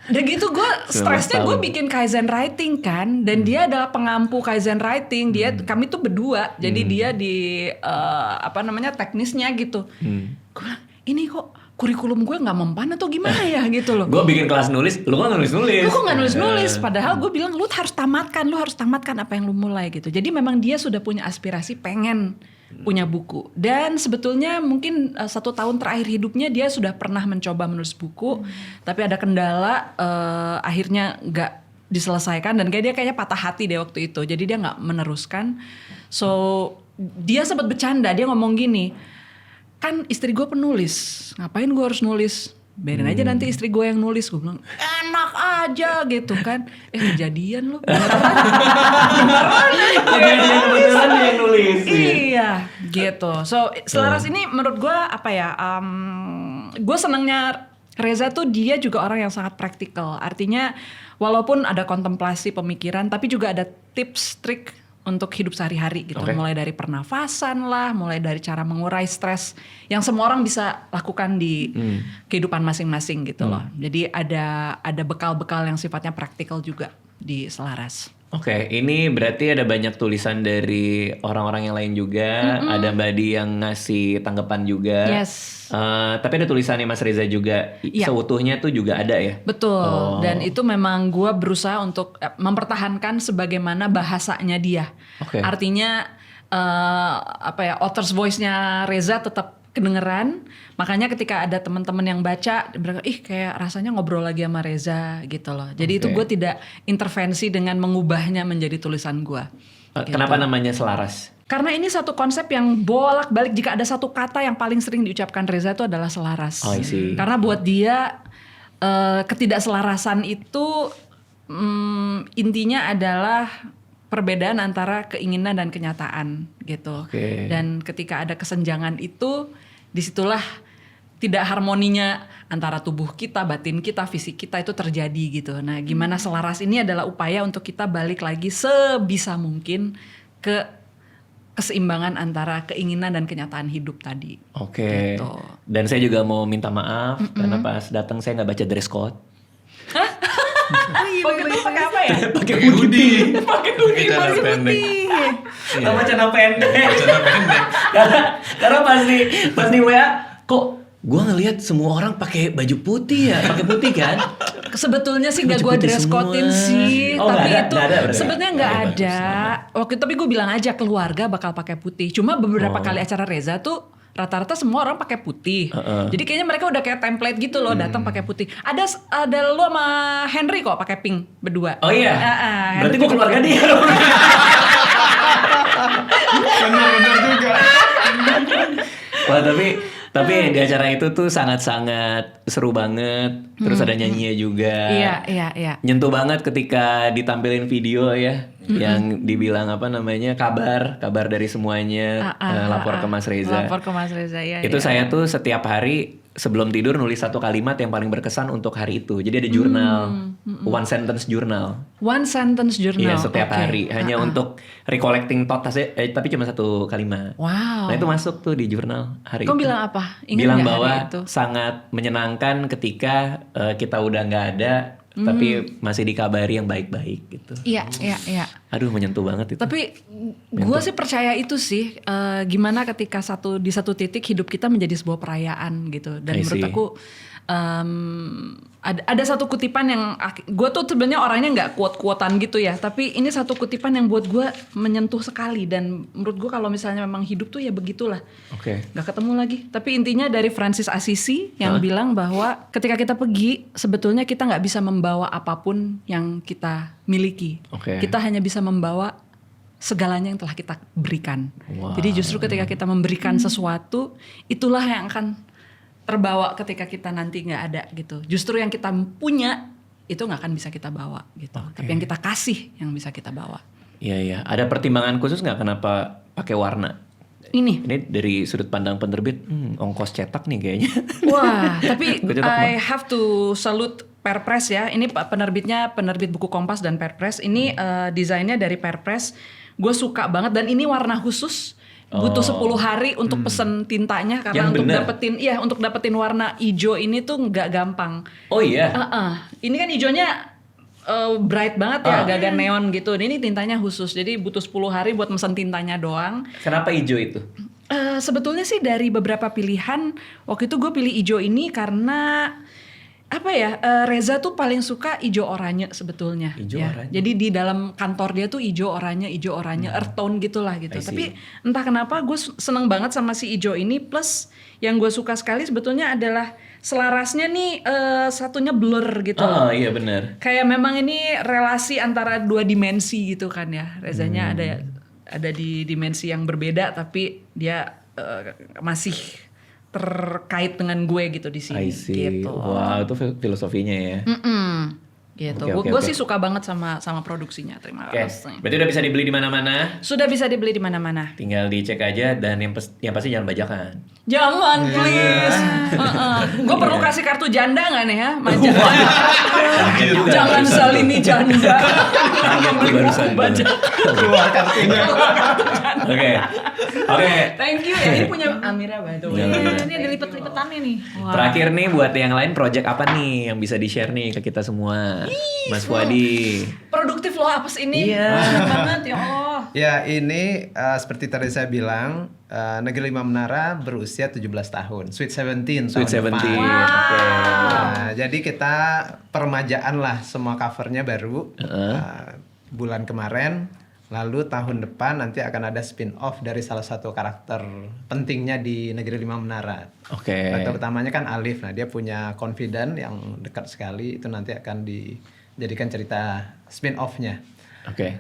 Dan gitu gue stresnya gue bikin Kaizen writing kan, dan dia adalah pengampu Kaizen writing. Kami tuh berdua, jadi dia di teknisnya gitu. Gue bilang ini kok kurikulum gue nggak mempan atau gimana ya gitu loh. Gue bikin kelas nulis, lu kok nulis-nulis? Lu kok nggak nulis-nulis? Padahal gue bilang lu harus tamatkan apa yang lu mulai gitu. Jadi memang dia sudah punya aspirasi pengen punya buku. Dan sebetulnya mungkin 1 tahun terakhir hidupnya dia sudah pernah mencoba menulis buku, tapi ada kendala, akhirnya nggak diselesaikan dan dia kayaknya patah hati deh waktu itu. Jadi dia nggak meneruskan. So dia sempat bercanda, dia ngomong gini, kan istri gue penulis, ngapain gue harus nulis? Biarin aja nanti istri gue yang nulis. Gue bilang enak aja gitu kan. Kejadian lu. Beneran dia yang nulis. Iya gitu. So Selaras ini menurut gue gue senangnya Reza tuh dia juga orang yang sangat praktikal. Artinya walaupun ada kontemplasi pemikiran, tapi juga ada tips, trik untuk hidup sehari-hari gitu. Mulai dari pernafasan lah, mulai dari cara mengurai stres yang semua orang bisa lakukan di kehidupan masing-masing gitu loh. Jadi ada bekal-bekal yang sifatnya praktikal juga di Selaras. Oke, ini berarti ada banyak tulisan dari orang-orang yang lain juga. Ada Mbak Di yang ngasih tanggapan juga. Yes. Tapi ada tulisannya Mas Reza juga. Seutuhnya tuh juga ada ya? Betul. Dan itu memang gue berusaha untuk mempertahankan sebagaimana bahasanya dia. Artinya author's voice-nya Reza tetap kedengeran. Makanya ketika ada teman-teman yang baca, mereka kayak rasanya ngobrol lagi sama Reza gitu loh. Jadi itu gue tidak intervensi dengan mengubahnya menjadi tulisan gue. Kenapa namanya Selaras? Karena ini satu konsep yang bolak-balik. Jika ada satu kata yang paling sering diucapkan Reza itu adalah selaras. I see. Karena buat dia ketidakselarasan itu intinya adalah perbedaan antara keinginan dan kenyataan gitu. Dan ketika ada kesenjangan itu, disitulah tidak harmoninya antara tubuh kita, batin kita, fisik kita itu terjadi gitu. Nah, gimana Selaras ini adalah upaya untuk kita balik lagi sebisa mungkin ke keseimbangan antara keinginan dan kenyataan hidup tadi. Gitu. Dan saya juga mau minta maaf karena pas datang saya nggak baca dress code. Pakai apa ya? Pakai hoodie. Pakai celana pendek. Sama celana pendek. Karena pas di WA kok gue ngelihat semua orang pakai baju putih ya, pakai putih kan? Sebetulnya sih nggak gue dress code-in sih, tapi itu sebetulnya nggak ada. Waktu itu tapi gue bilang aja keluarga bakal pakai putih. Cuma beberapa kali acara Reza tuh rata-rata semua orang pakai putih. Jadi kayaknya mereka udah kayak template gitu loh, datang pakai putih. Ada lu sama Henry kok pakai pink berdua. Oh iya. Berarti gue keluarga dia. Benar juga. Wah, tapi di acara itu tuh sangat-sangat seru banget. Terus ada nyanyinya juga. Iya. Nyentuh banget ketika ditampilin video ya. Yang dibilang kabar dari semuanya. Lapor ke Mas Reza. Lapor ke Mas Reza, ya. Itu saya tuh setiap hari sebelum tidur nulis satu kalimat yang paling berkesan untuk hari itu. Jadi ada jurnal. One sentence journal. One sentence journal. Iya, setiap hari. Hanya untuk recollecting thoughts, tapi cuma satu kalimat. Wow. Nah itu masuk tuh di jurnal hari Kau itu. bilang apa? Bilang bahwa sangat menyenangkan ketika kita udah nggak ada, tapi masih dikabari yang baik-baik gitu. Iya. Aduh, menyentuh banget itu. Tapi gue sih percaya itu sih, gimana ketika di satu titik hidup kita menjadi sebuah perayaan gitu. Dan menurut aku ada satu kutipan yang gue tuh sebenarnya orangnya nggak quote-quotean gitu ya, tapi ini satu kutipan yang buat gue menyentuh sekali. Dan menurut gue kalau misalnya memang hidup tuh ya begitulah, nggak ketemu lagi. Tapi intinya dari Francis Assisi yang bilang bahwa ketika kita pergi, sebetulnya kita nggak bisa membawa apapun yang kita miliki. Kita hanya bisa membawa segalanya yang telah kita berikan. Jadi justru ketika kita memberikan sesuatu, itulah yang akan terbawa ketika kita nanti nggak ada gitu. Justru yang kita punya itu nggak akan bisa kita bawa gitu. Tapi yang kita kasih yang bisa kita bawa. Iya. Ada pertimbangan khusus nggak kenapa pakai warna Ini. Ini dari sudut pandang penerbit, ongkos cetak nih kayaknya. Wah, tapi Gue cetak I have to salute Perpres ya. Ini penerbitnya penerbit buku Kompas dan Perpres. Ini desainnya dari Perpres. Gue suka banget dan ini warna khusus. Butuh 10 hari untuk pesen tintanya karena Yang untuk dapetin warna hijau ini tuh nggak gampang. Oh iya. Ini kan hijaunya bright banget ya, agak-agak neon gitu. Ini tintanya khusus. Jadi butuh 10 hari buat mesen tintanya doang. Kenapa hijau itu? Sebetulnya sih dari beberapa pilihan, waktu itu gue pilih hijau ini karena apa ya, Reza tuh paling suka hijau oranye sebetulnya. Hijau ya. oranye. Jadi di dalam kantor dia tuh hijau oranye, earth tone gitulah gitu. I see. Tapi entah kenapa gue seneng banget sama si hijau ini. Plus yang gue suka sekali sebetulnya adalah selarasnya nih satunya blur gitu. Iya benar. Kayak memang ini relasi antara dua dimensi gitu kan ya. Rezanya ada di dimensi yang berbeda tapi dia masih terkait dengan gue gitu di sini. I see. Gitu. Wow, itu filosofinya ya. Gitu. Oke, Gue oke. sih suka banget sama produksinya. Terima Oke. kasih. Berarti udah bisa dibeli di mana-mana. Sudah bisa dibeli di mana-mana. Tinggal dicek aja dan yang pasti jangan bajakan. Jangan please. Gue perlu kasih kartu janda nggak nih ya? Majak. Jangan salimi janda. Kaget gue barusan. Keluar kartunya. Oke. Oke. Thank you ya. Ini punya Amira by the way. Jangan. Ini ada lipet-lipetannya nih. Terakhir nih buat yang lain project apa nih yang bisa di-share nih ke kita semua? Mas Fuadi. Produktif loh apes ini. Iya. Banyak banget ya Allah. Ya ini seperti tadi saya bilang Negeri 5 Menara berusia 17 tahun, Sweet 17 Sweet tahun 17. depan. Oke. Nah, jadi kita permajaan lah, semua covernya baru bulan kemarin. Lalu tahun depan nanti akan ada spin-off dari salah satu karakter pentingnya di Negeri 5 Menara. Oke. Karakter utamanya kan Alif. Nah dia punya confident yang dekat sekali, itu nanti akan dijadikan cerita spin-off-nya. Oke.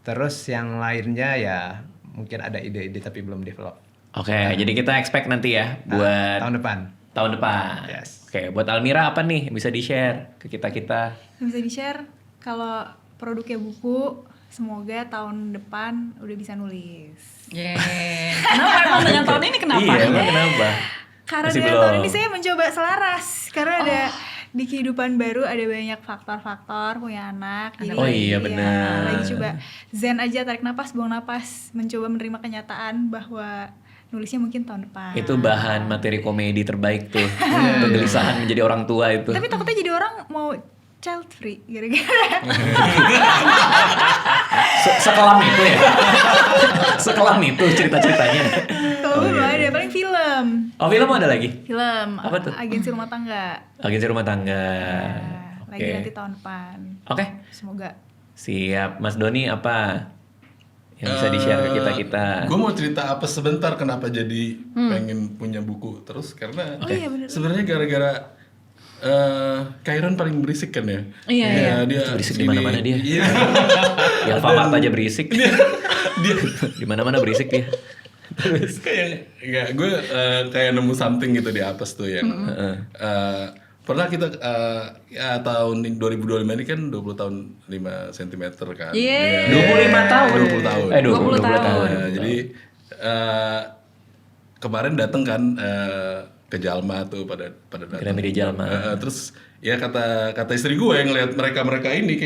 Terus yang lainnya ya mungkin ada ide-ide tapi belum develop. Oke, jadi kita expect nanti ya buat Tahun depan. tahun depan. Yes. Oke, buat Almira apa nih bisa di-share ke kita-kita? Bisa di-share kalau produknya buku, semoga tahun depan udah bisa nulis. Kenapa emang dengan tahun ini kenapa? Iya, emang kenapa? Karena Masih dengan belum. tahun ini saya mencoba selaras. Karena ada di kehidupan baru ada banyak faktor-faktor, punya anak. Jadi Oh iya, ya, benar. lagi coba zen aja, tarik napas, buang napas, mencoba menerima kenyataan bahwa nulisnya mungkin tahun depan. Itu bahan materi komedi terbaik tuh. Kegelisahan menjadi orang tua itu. Tapi takutnya jadi orang mau child free gara-gara. Sekelam itu ya? Sekelam itu cerita-ceritanya. Kalau belum ada, paling film. Oh, film ada lagi? Film Apa tuh? Agensi Rumah Tangga. Agensi Rumah Tangga. Lagi nanti tahun depan. Oke. Semoga. Siap. Mas Doni apa yang bisa di-share ke kita-kita? Gue mau cerita apa sebentar kenapa jadi pengen punya buku terus karena Oh iya, bener. sebenarnya gara-gara Kairon paling berisik kan ya. Iya. Dia Berisik di mana-mana dia. Iya. Yang Alfamart aja berisik. dia Di mana-mana berisik dia. terus kayak nggak gue kayak nemu something gitu di atas tuh yang pernah kita ya tahun 2025 ini kan 20 tahun 5 cm kan. Yeay. 25 tahun. 20 tahun. 20 tahun. Nah, jadi kemarin datang kan ke Jalma tuh pada datang. Gramedia Jalma. Terus ya kata istri gue yang ngeliat mereka ini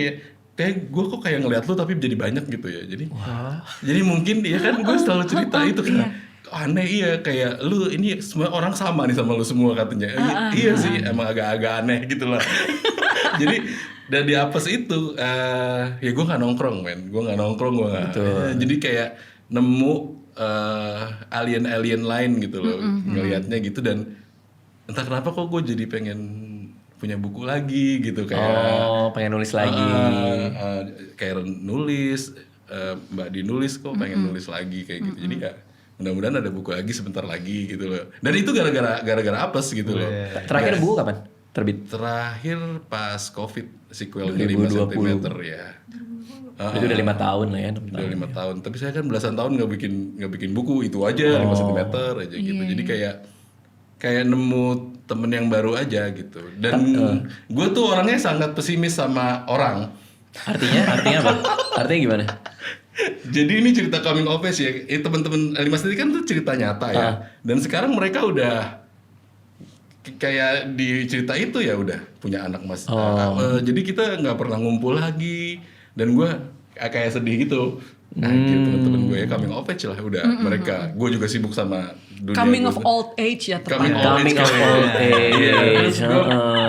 kayak gue kok kayak ngeliat lu tapi jadi banyak gitu ya. Jadi mungkin ya kan gue selalu cerita itu kan. Aneh iya kayak lu ini semua orang sama nih sama lu semua katanya. Iya sih emang agak-agak aneh gitu lah. Jadi dan di apes itu ya gue nggak nongkrong men, gue nggak. Jadi kayak nemu alien lain gitu loh, ngelihatnya gitu dan entah kenapa kok gue jadi pengen punya buku lagi gitu kayak. Pengen nulis lagi. Kayak nulis, Mbak Di nulis kok pengen nulis lagi kayak gitu. Jadi ya mudah-mudahan ada buku lagi sebentar lagi gitu loh. Dan itu gara-gara apes gitu loh. Terakhir buku kapan terbit? Terakhir pas COVID sequelnya 5 cm ya. Itu udah 5 tahun lah ya. Udah 5 tahun. Tapi saya kan belasan tahun nggak bikin buku itu aja 5 cm aja gitu. Jadi kayak nemu temen yang baru aja gitu. Dan gue tuh orangnya sangat pesimis sama orang. Artinya apa? Artinya gimana? Jadi ini cerita coming of age ya. Teman-teman Alimas tadi kan tuh cerita nyata ya. Dan sekarang mereka udah kayak di cerita itu ya udah punya anak mas. Jadi kita nggak pernah ngumpul lagi. Dan gue kayak sedih gitu. Nah, gitu teman-teman gue ya coming of age lah udah mereka. Gue juga sibuk sama dunia. Coming gue. of old age ya Coming tepatnya. Coming of kali ya. old age. Iya, terus gue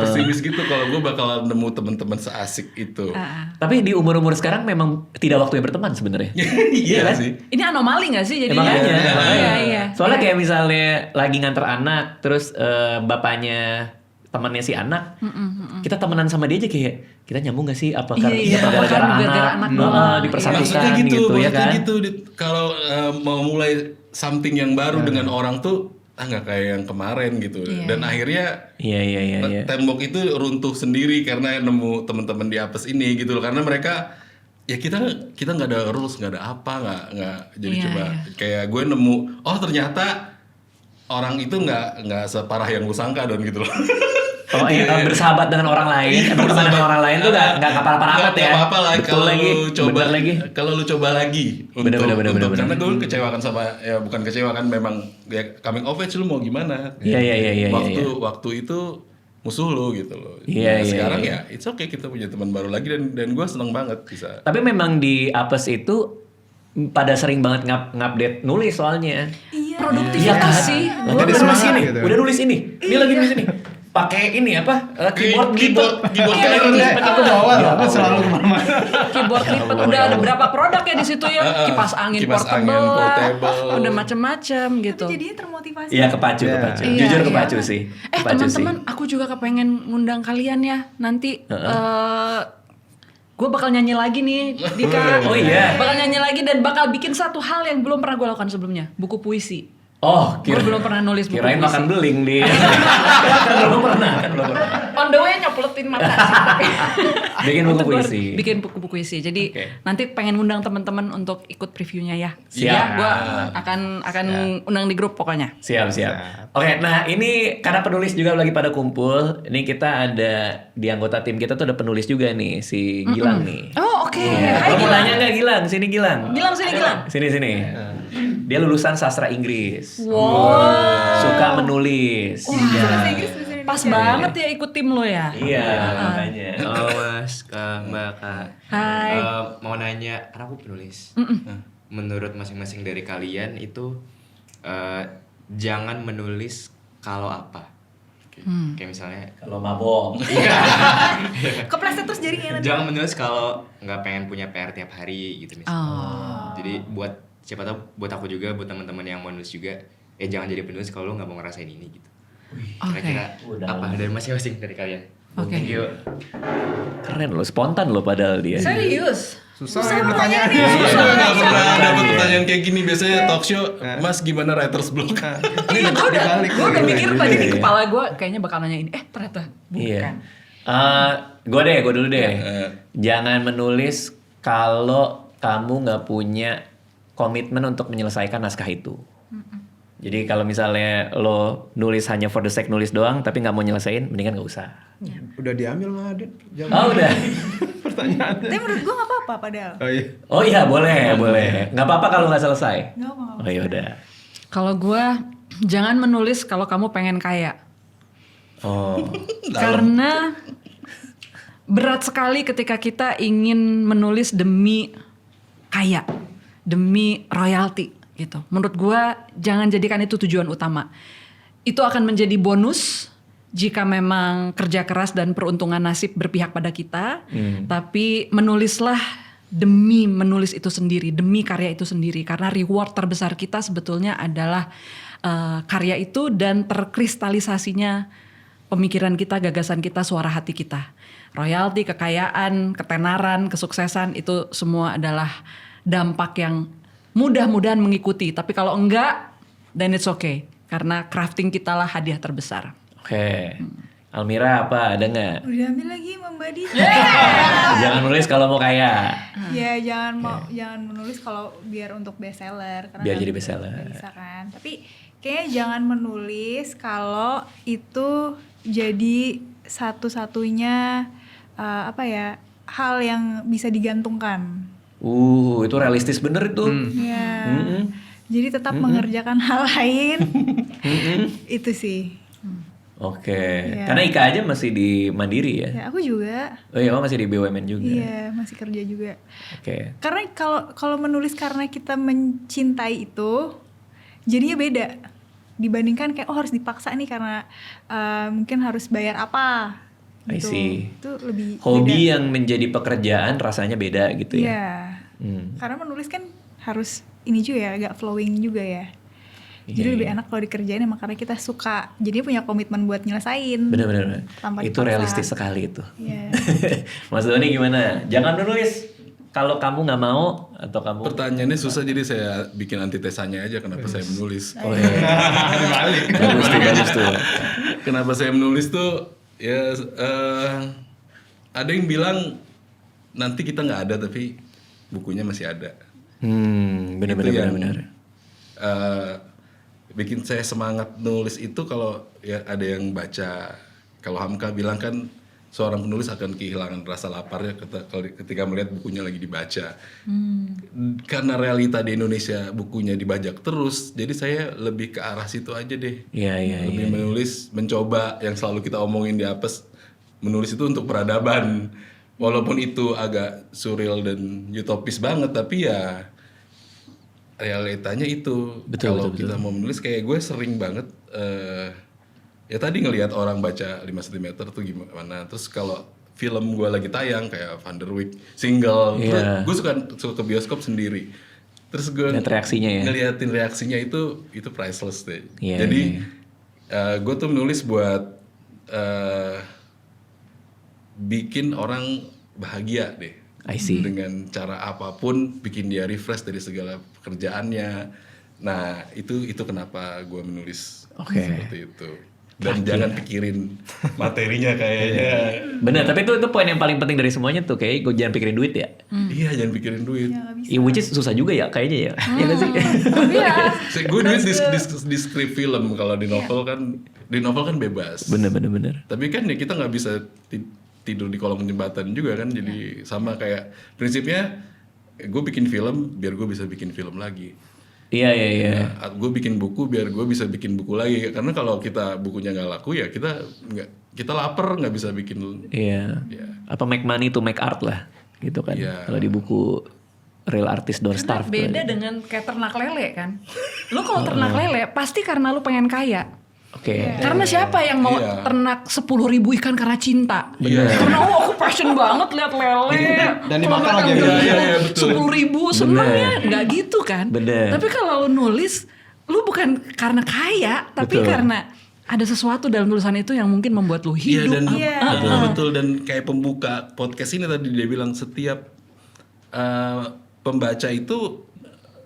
pesimis gitu kalau gue bakal nemu teman-teman seasik itu. Tapi di umur-umur sekarang memang tidak waktunya berteman sebenarnya. Iya kan? sih. Ini anomali gak sih Ya, jadinya? makanya. Iya. Soalnya kayak misalnya lagi nganter anak, terus bapaknya temannya si anak, kita temenan sama dia aja kayak kita nyambung gak sih? Apa karena Iya, apa gara-gara apakah gara-gara anak, anak doang? dipersatukan gitu ya kan? Gitu. Kalau mau mulai something yang baru dengan orang tuh nggak kayak yang kemarin gitu. Dan akhirnya Iya. tembok itu runtuh sendiri karena nemu teman-teman di apes ini gitu loh. Karena mereka ya kita nggak ada rules, nggak ada apa, nggak jadi coba kayak gue nemu ternyata orang itu nggak separah yang lu sangka dan gitu loh. Oh iya, bersahabat dengan orang lain, berteman dengan orang lain tuh nggak apa-apa amat ya. Nggak apa-apa lah Betul kalau lagi, lu coba bener lagi. Kalau lu coba lagi Bener. karena gue kecewakan sama ya bukan kecewakan memang ya coming of age lu mau gimana? Iya. Waktu itu musuh lu gitu loh. Iya. Sekarang ya it's okay kita punya teman baru lagi dan gue seneng banget bisa. Tapi memang di apes itu pada sering banget ngupdate nulis soalnya. Produktivitas sih. Gue Jadi udah nulis semangat ini, gitu. udah nulis ini. Dia lagi nulis ini. Pakai ini apa? Keyboard keyboard Aku bawa loh, aku selalu kemana-mana. Keyboard lipat udah ada berapa produk ya di situ ya, kipas angin portable lah, udah macem-macem gitu. Jadinya termotivasi. Iya kepacu. Iya, Jujur iya. kepacu sih. Kepacu sih. Teman-teman, aku juga kepengen ngundang kalian ya nanti. Gue bakal nyanyi lagi nih, Dika. Oh iya. Bakal nyanyi lagi dan bakal bikin satu hal yang belum pernah gue lakukan sebelumnya, buku puisi. Oh, Gue belum pernah nulis buku kirain puisi. makan beling di. kan belum pernah. On the way nyopletin mata sih tapi. Bikin buku Itu gua puisi. Bikin buku puisi. Jadi Oke. nanti pengen ngundang teman-teman untuk ikut previewnya ya. Siap. Ya, gue akan undang di grup pokoknya. Siap. Oke, nah ini karena penulis juga lagi pada kumpul. Ini kita ada di anggota tim kita tuh ada penulis juga nih, si Gilang nih. Oh oke. Iya. Hai Lo mau Gilang. nanya nggak Gilang? Sini Gilang. Gilang sini Gilang. Sini. Dia lulusan sastra Inggris. Wow. Suka menulis. Bahasa Inggris bisa Indonesia. Pas banget ya ikut tim lo ya. Iya, makanya. Halo Mas, Kak, Mbak, Kak. Hai. Mau nanya, karena aku penulis. Menurut masing-masing dari kalian itu jangan menulis kalau apa. Kayak misalnya Kalau mabok. Kepleset terus jaringnya nanti. jangan menulis kalau nggak pengen punya PR tiap hari gitu misalnya. Jadi buat siapa tahu buat aku juga, buat teman-teman yang mau nulis juga, jangan jadi penulis kalau lo nggak mau ngerasain ini gitu. Kira-kira apa dari masing-masing dari kalian? Oke. Thank you. Keren loh, spontan loh padahal dia. Serius? Susah ya pertanyaannya. Nggak pernah dapet pertanyaan kayak gini biasanya talk show. Mas gimana writer's block? Iya, gue udah mikir tadi di Iya. kepala gue kayaknya bakal nanya ini. Ternyata bukan. Iya. Gue dulu deh. Jangan menulis kalau kamu nggak punya komitmen untuk menyelesaikan naskah itu. Jadi kalau misalnya lo nulis hanya for the sake nulis doang, tapi nggak mau nyelesain, mendingan nggak usah. Udah diambil sama Adit. Oh udah. Pertanyaannya. Tapi menurut gue gak apa-apa padahal. Oh iya. Oh iya boleh. Nggak apa-apa kalau nggak selesai. Gak apa-apa. Oh iya udah. Kalau gue jangan menulis kalau kamu pengen kaya. Oh. Karena berat sekali ketika kita ingin menulis demi kaya, demi royalti gitu. Menurut gua jangan jadikan itu tujuan utama. Itu akan menjadi bonus jika memang kerja keras dan peruntungan nasib berpihak pada kita. Tapi menulislah demi menulis itu sendiri, demi karya itu sendiri. Karena reward terbesar kita sebetulnya adalah karya itu dan terkristalisasinya pemikiran kita, gagasan kita, suara hati kita. Royalti, kekayaan, ketenaran, kesuksesan itu semua adalah dampak yang mudah-mudahan mengikuti. Tapi kalau enggak, then it's okay. Karena crafting kita lah hadiah terbesar. Oke. Almira apa? Ada nggak? Udah ambil lagi sama Mbak Dita. Jangan nulis kalau mau kaya. Ya jangan menulis kalau biar untuk bestseller. Karena Biar kan jadi juga bestseller. nggak bisa kan. Tapi kayaknya jangan menulis kalau itu jadi satu-satunya hal yang bisa digantungkan. Itu realistis bener itu. Ya. Jadi tetap mengerjakan hal lain. Itu sih. Oke. Iya. Karena Ika aja masih di Mandiri ya. Ya aku juga. Oh iya, masih di BUMN juga. Iya, masih kerja juga. Oke. Karena kalau menulis karena kita mencintai itu, jadinya beda dibandingkan kayak harus dipaksa nih karena mungkin harus bayar apa. I Gitu. see. Itu lebih Hobi beda. yang menjadi pekerjaan rasanya beda gitu ya. Iya. Karena menulis kan harus ini juga ya, agak flowing juga ya. Jadi Iya, lebih iya. enak kalau dikerjain emang karena kita suka. Jadi punya komitmen buat nyelesain. Bener-bener. Tanpa Itu dipaksa. realistis sekali itu. Iya. Mas Doni gimana? Jangan menulis kalau kamu nggak mau atau kamu. Pertanyaannya susah jadi saya bikin antitesanya aja kenapa saya menulis. Oh iya. Bagus tuh. Kenapa saya menulis tuh ya ada yang bilang nanti kita nggak ada tapi bukunya masih ada. Bener-bener. Itu yang, Bener. Bikin saya semangat nulis itu kalau ya ada yang baca. Kalau Hamka bilang kan seorang penulis akan kehilangan rasa laparnya ketika melihat bukunya lagi dibaca. Karena realita di Indonesia bukunya dibajak terus, jadi saya lebih ke arah situ aja deh. Iya. Lebih menulis, mencoba yang selalu kita omongin di Apes, menulis itu untuk peradaban. Walaupun itu agak surreal dan utopis banget, tapi ya realitanya itu. Betul, Kalau betul. kita mau menulis kayak gue sering banget ya tadi ngelihat orang baca 5 cm tuh gimana. Terus kalau film gue lagi tayang kayak Van der Wijk single, Iya. terus gue suka ke bioskop sendiri. Terus gue Lihat reaksinya ya. ngeliatin reaksinya itu priceless deh. Iya, Jadi gue tuh menulis buat bikin orang bahagia deh. I see. Dengan cara apapun bikin dia refresh dari segala pekerjaannya. Nah, itu kenapa gue menulis Oke. seperti itu. Dan jangan pikirin materinya kayaknya. Bener, tapi itu poin yang paling penting dari semuanya tuh kayak gue jangan pikirin duit ya. Iya, jangan pikirin duit. Which is susah juga ya kayaknya ya. Iya nggak sih? Iya. Gue duit di skrip film, kalau di novel kan bebas. Bener. Tapi kan ya kita nggak bisa tidur di kolong jembatan juga kan, jadi sama kayak prinsipnya gue bikin film biar gue bisa bikin film lagi. Iya. Nah, gue bikin buku biar gue bisa bikin buku lagi, karena kalau kita bukunya nggak laku ya kita lapar nggak bisa bikin. Iya. Apa make money to make art lah gitu kan. Iya. Kalau di buku Real Artist Don't Karena Starve. beda dengan kayak ternak lele kan. Lu kalau ternak lele pasti karena lu pengen kaya. Oke. Karena siapa yang mau Iya. ternak 10.000 ikan karena cinta? Iya. Karena aku passion banget lihat lele. Dan dimakan lagi. Iya, betul. 10.000 seneng ya, nggak gitu kan? Bener. Tapi kalau lu nulis, lu bukan karena kaya, tapi Betul. karena ada sesuatu dalam tulisan itu yang mungkin membuat lu Iya, hidup. dan betul, dan kayak pembuka podcast ini tadi dia bilang setiap pembaca itu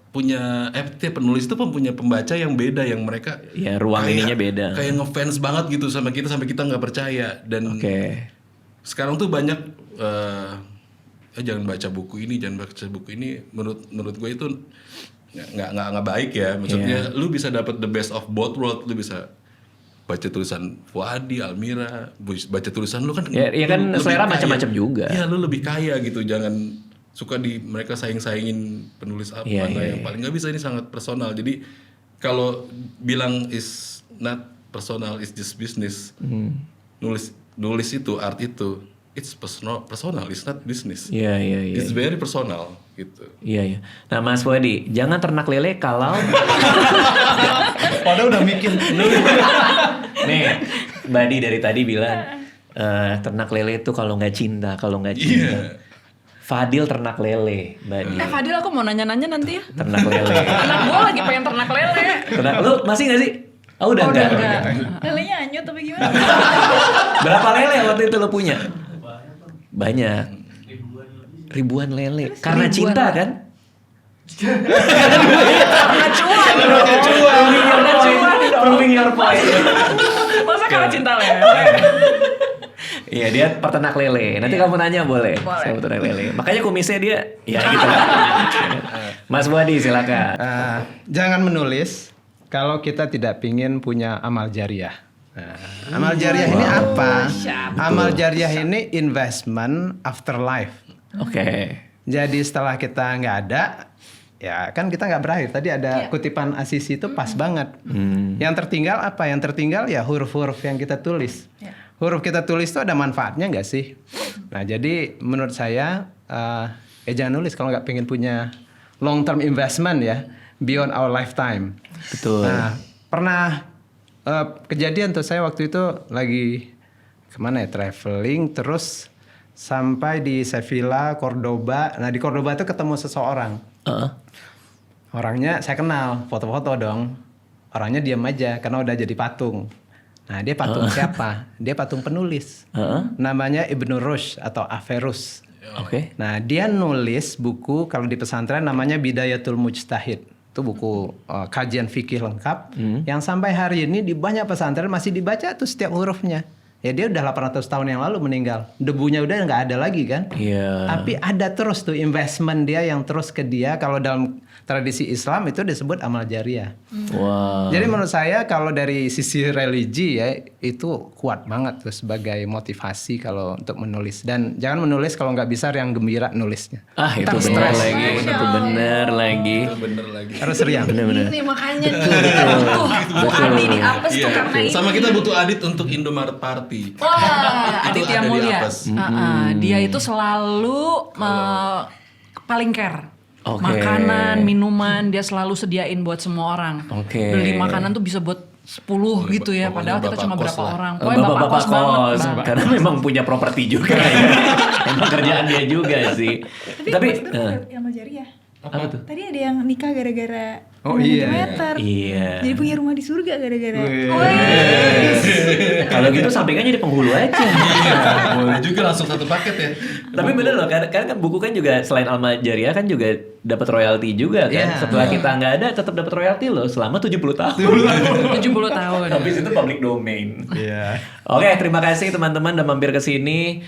punya tiap penulis itu punya pembaca yang beda, yang mereka Ya ruang ininya beda. kayak ngefans banget gitu sama kita sampai kita nggak percaya. Dan Oke. sekarang tuh banyak jangan baca buku ini, jangan baca buku ini. Menurut gue itu nggak baik ya. Maksudnya lu bisa dapat the best of both world. Lu bisa baca tulisan Fuadi, Almira, baca tulisan lu kan. Ya kan lu lebih selera kaya. macam-macam juga. Iya, lu lebih kaya gitu. Jangan suka mereka saingin penulis apa mana yang paling nggak bisa. Ini sangat personal. Jadi kalau bilang is not personal, is just business. Nulis itu, art itu, it's personal, it's not business. Iya. It's very personal gitu. Iya. Nah Mas Fuadi, jangan ternak lele kalau Padahal udah mikir. nih Badi dari tadi bilang ternak lele itu kalau nggak cinta. Iya. Fadil ternak lele, Badi. Fadil, aku mau nanya-nanya nanti ya. Ternak lele. Anak gua lagi pengen ternak lele. Lu masih nggak sih? Oh udah enggak. Lelenya anyut tapi gimana? Berapa lele waktu itu lo punya? Banyak. Ribuan lele. Karena Ribuan cinta lele. kan? Karena cuan. Proving your point. Masa karena cinta lele? Iya dia peternak lele. Nanti kamu nanya boleh. Boleh. Saya peternak lele. Makanya kumisnya dia ya gitu lah. Mas Wadi silakan. Jangan menulis kalau kita tidak pingin punya amal jariah. Amal jariah ini apa? Amal jariah ini investment afterlife. Oke. Jadi setelah kita nggak ada, ya kan kita nggak berakhir. Tadi ada kutipan Asisi itu pas banget. Yang tertinggal apa? Yang tertinggal ya huruf-huruf yang kita tulis. Huruf kita tulis itu ada manfaatnya nggak sih? Nah jadi menurut saya jangan nulis kalau nggak pengen punya long term investment ya, beyond our lifetime. Betul. Nah pernah kejadian tuh saya waktu itu lagi kemana ya, traveling terus sampai di Sevilla, Cordoba. Nah di Cordoba itu ketemu seseorang. Orangnya saya kenal, foto-foto dong. Orangnya diam aja karena udah jadi patung. Nah dia patung siapa? Dia patung penulis. Namanya Ibnu Rushd atau Averroes. Oke. Nah dia nulis buku kalau di pesantren namanya Bidayatul Mujtahid. Itu buku kajian fikih lengkap. Yang sampai hari ini di banyak pesantren masih dibaca tuh setiap hurufnya. Ya dia udah 800 tahun yang lalu meninggal. Debunya udah nggak ada lagi kan. Iya. Tapi ada terus tuh investment dia yang terus ke dia. Kalau dalam tradisi Islam itu disebut amal jariah. Wow. Jadi menurut saya kalau dari sisi religi ya itu kuat banget tuh sebagai motivasi kalau untuk menulis. Dan jangan menulis kalau nggak bisa yang gembira nulisnya. Itu Ntar benar stres. lagi. Itu benar lagi. Itu bener lagi. Harus riang. Benar-benar. Ini makanya kita butuh Adi di Apes tuh karena ini. Sama kita butuh Adit untuk Indomaret Party. Wah, Itu Aditya ada di Mulia. Apes. Dia itu selalu paling care. Oke. Makanan, minuman dia selalu sediain buat semua orang. Oke. Beli makanan tuh bisa buat 10 gitu ya, padahal kita Bapak cuma kos berapa lah. orang. Pokoknya Bapak-bapak banget. kos, karena memang punya properti juga ya. Emang kerjaan dia juga sih. Tapi amal jariah. apa tuh? Tadi ada yang nikah gara-gara Oh, 6 iya. meter. Iya. Jadi punya rumah di surga gara-gara. Kalau gitu sampaikan jadi penghulu aja. Boleh juga langsung satu paket ya. Tapi bener loh, karena kan buku kan juga selain Alma Jariah kan juga dapat royalti juga kan. Iya. Setelah kita nggak ada tetap dapat royalti loh selama 70 tahun. 70 tahun. Habis itu public domain. Iya. Oke, terima kasih teman-teman udah mampir ke sini.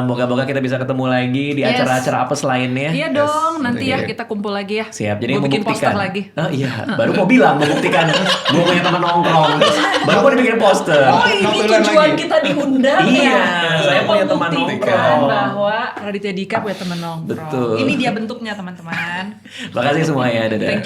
Moga-moga kita bisa ketemu lagi di Yes. acara-acara apes lainnya. Iya dong, nanti ya kita kumpul lagi ya. Siap, jadi Gua bikin membuktikan. poster lagi. Iya, baru mau bilang membuktikan gue punya teman nongkrong. Baru mau dibikin poster. Oh ini Notulen tujuan lagi. kita diundang Iya, ya. saya punya teman Membuktikan nongkrong. bahwa Raditya Dika punya teman nongkrong. Betul. Ini dia bentuknya teman-teman. Makasih semuanya, dadah. Thank you.